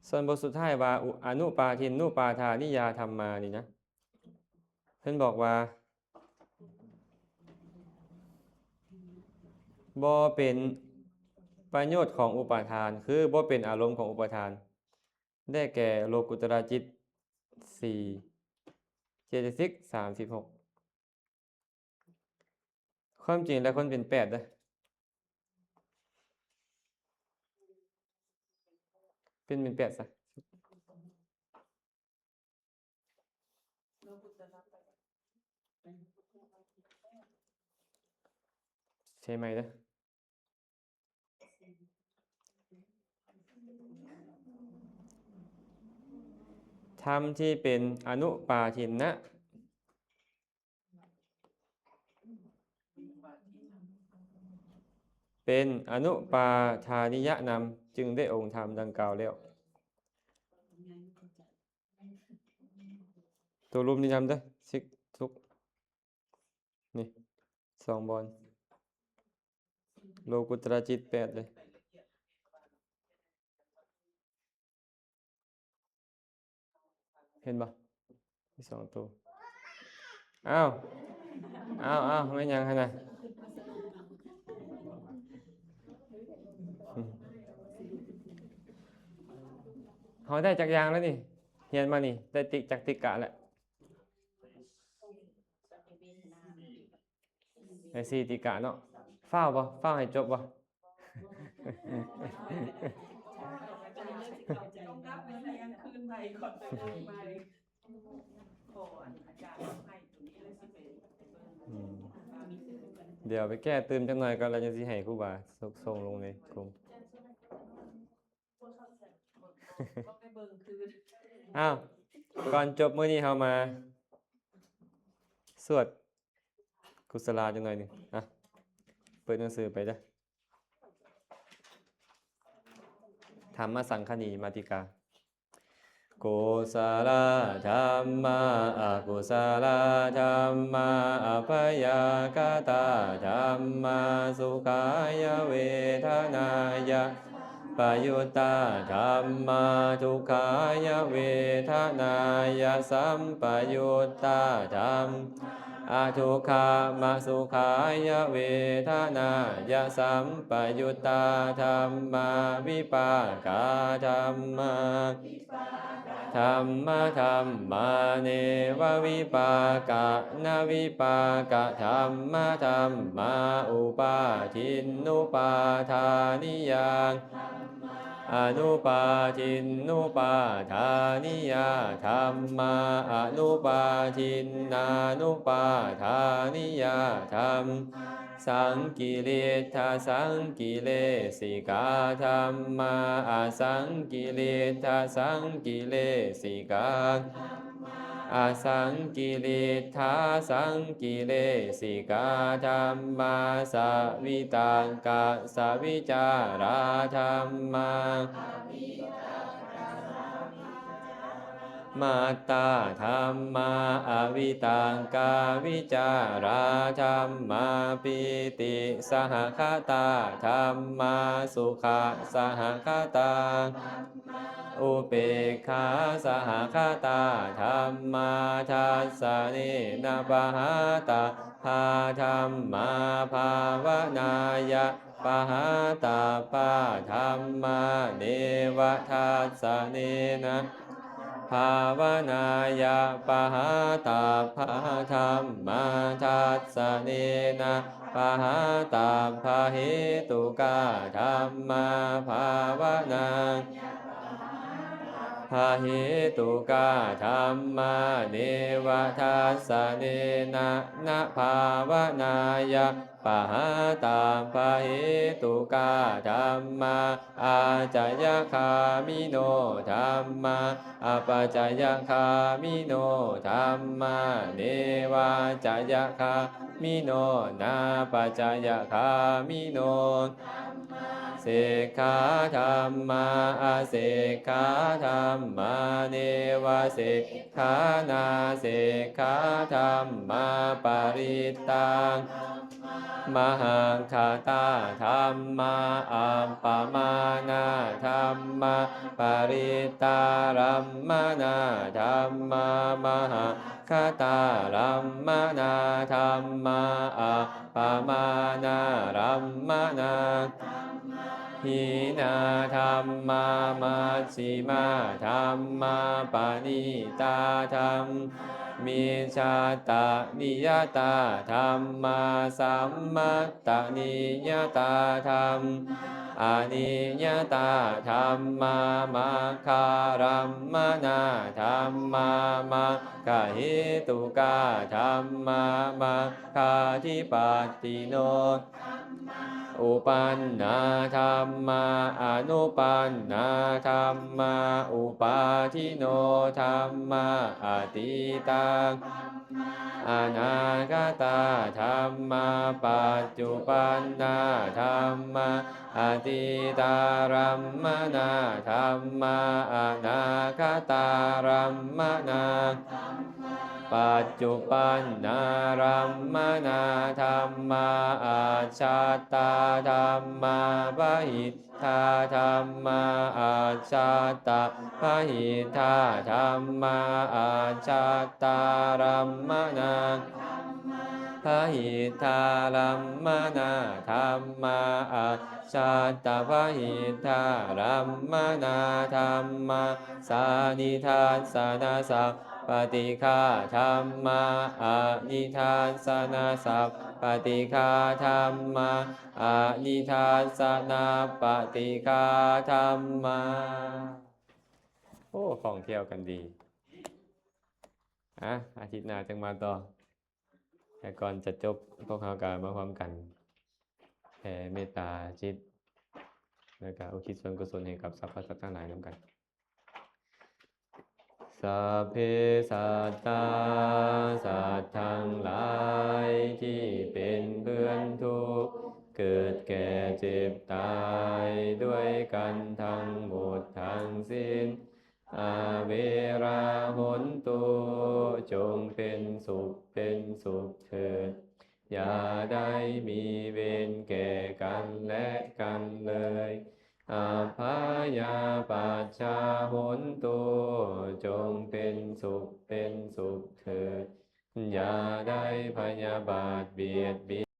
ส่วนบทสุดท้ายว่าอนุปาทินนุปาทานิยาธรรมมานี่นะเพิ่นบอกว่าบ่เป็นประโยชน์ของอุปาทานคือบ่เป็นอารมณ์ของอุปาทานได้แก่โลกุตระจิต4เจตสิก36ความจริงแล้วคนเป็น8เด้อเป็น8ซะ โลกุตระไป ใช่ไหมเด้อธรรมที่เป็นอนุปาทินนะเป็นอนุปาทานิยะนำจึงได้องค์ธรรมดังกล่าวแล้วตัวรูปนี้นำเด้อซิกทุกนี่2 บอลโลกุตระจิต8เลยเห็นบ่มี2 ตัวอ้าวไม่ยังขนาดเขาได้จักรยางแล้วนี่เรียนมานี่ได้จากติกะแล้วไอ้4ติกะเนาะฟ้าวบ่ฟ้าวให้จบบ่ ต้องกลับไปเรียนคืนใหม่ก่อนไปเรียนใหม่ขออาจารย์ให้ตรงนี้เลยสิเป็นเดี๋ยวไปแก้ตื่มจังหน่อยก็เราจะสิให้ครูบาส่งลงในกลุ่ม ต้องไปเบิ่งคืน อ้าวก่อนจบมื้อนี้เฮามาสวดกุศลาจังหน่อยหนึงเปิดหนังสือไปเด้อธรรมสังคณีมาติกากุศลธัมมาอกุศลธัมมาอัพยากตาธัมมาสุขายเวทนายะปยุตตาธัมมาทุกขายเวทนายะสัมปยุตตาธัมอาทุกขามสุขายเวทนายะสัมปยุตตาธัมมาวิปากาธัมมาธัมมาเนววิปากะนาวิปากะธัมมาอุปาทินนุปาทานิยังอนุปาทินนุปาทานิยาธัมมาอนุปาทินนานุปาทานิยาธัมสังกิเลสสังกิเลสิกาธัมมาอสังกิเลสสังกิเลสิกาอสังกิเลสสังกิเลสิกาธัมมาสวิตังกะสวิจาราธัมมามาตตาธัมมาอวิตังกาวิจาราธัมมาปิติสหคตาธัมมาสุขสหคตาอุเปกขาสหคตาธัมมาทัสสะเนนะปะหาตาภาธัมมาภาวนายะปะหาตาปะธัมมาเนวทัสสะเนนะภาวนายะปะหาตาภาธัมมาทัสสะเนนะปะหาตาภาเหตุกาธัมมาภาวนาภาเหตุกาธัมมาเนวทัสสะเนนะนะภาวนายะ ปะหาตาปะเหตุกาธัมมาอาจายคามิโนธัมมาอปัจจยคามิโนธัมมาเนวาจายคามิโนนาปัจจยคามิโนเสกขาธัมมาอาเสกขาธัมมาเนวะเสกขานาเสกขาธัมมาปริตตังมหังคาตาธัมมาอัปปมานาธัมมาปริตารัมมานาธัมมามหังคาตารัมมานาธัมมาอัปปมานารัมมานาหินาธัมมามัชฌิมาธัมมาปานิตาธัมมิชาตานิยตาธัมมาสัมมัตตนิยตาธัมอานิยตาธัมมามาคารัมมนาธัมมามาคาหิตุกาธัมมามาคาทิปัตติโนอุปันนาธัมมาอนุปันนาธัมมาอุปาทิโนธัมมาอติตังอนาคตาธัมมาปัจจุปันนาธัมมาอติตารัมมนาธัมมาอนาคตารัมมนาปัจจุปันนารัมมนาธัมมาอาชาตาธัมมาปะหิทาธัมมาอาชาตาปะหิทาธัมมาอาชาตารัมมนาปะหิทารัมมนาธัมมาอาชาตาปะหิทารัมมนาธัมมาสานิทานสนาสัพปฏิฆาธัมมาอานิทานสนาสัพปฏิฆาธัมมาอานิทานสนาปฏิฆาธัมมาโอ้ของเที่ยวกันดีอาทิตย์หน้าจังมาต่อแต่ก่อนจะจบพวกเราการมาพร้อมกันแผ่เมตตาจิตแล้วก็อุทิศส่วนกุศลให้กับสรรพสัตว์ทั้งหลายนำกันสัพเพสัตตาสัตว์ทั้งหลายที่เป็นเพื่อนทุกข์เกิดแก่เจ็บตายด้วยกันทั้งหมดทั้งสิ้นอาเวราหนตุจงเป็นสุขเถิดอย่าได้มีเวรแก่กันและกันเลยอาภายาปัชชาหนตุจงเป็นสุขเถิดอย่าได้พยาบาทเบียดเบียน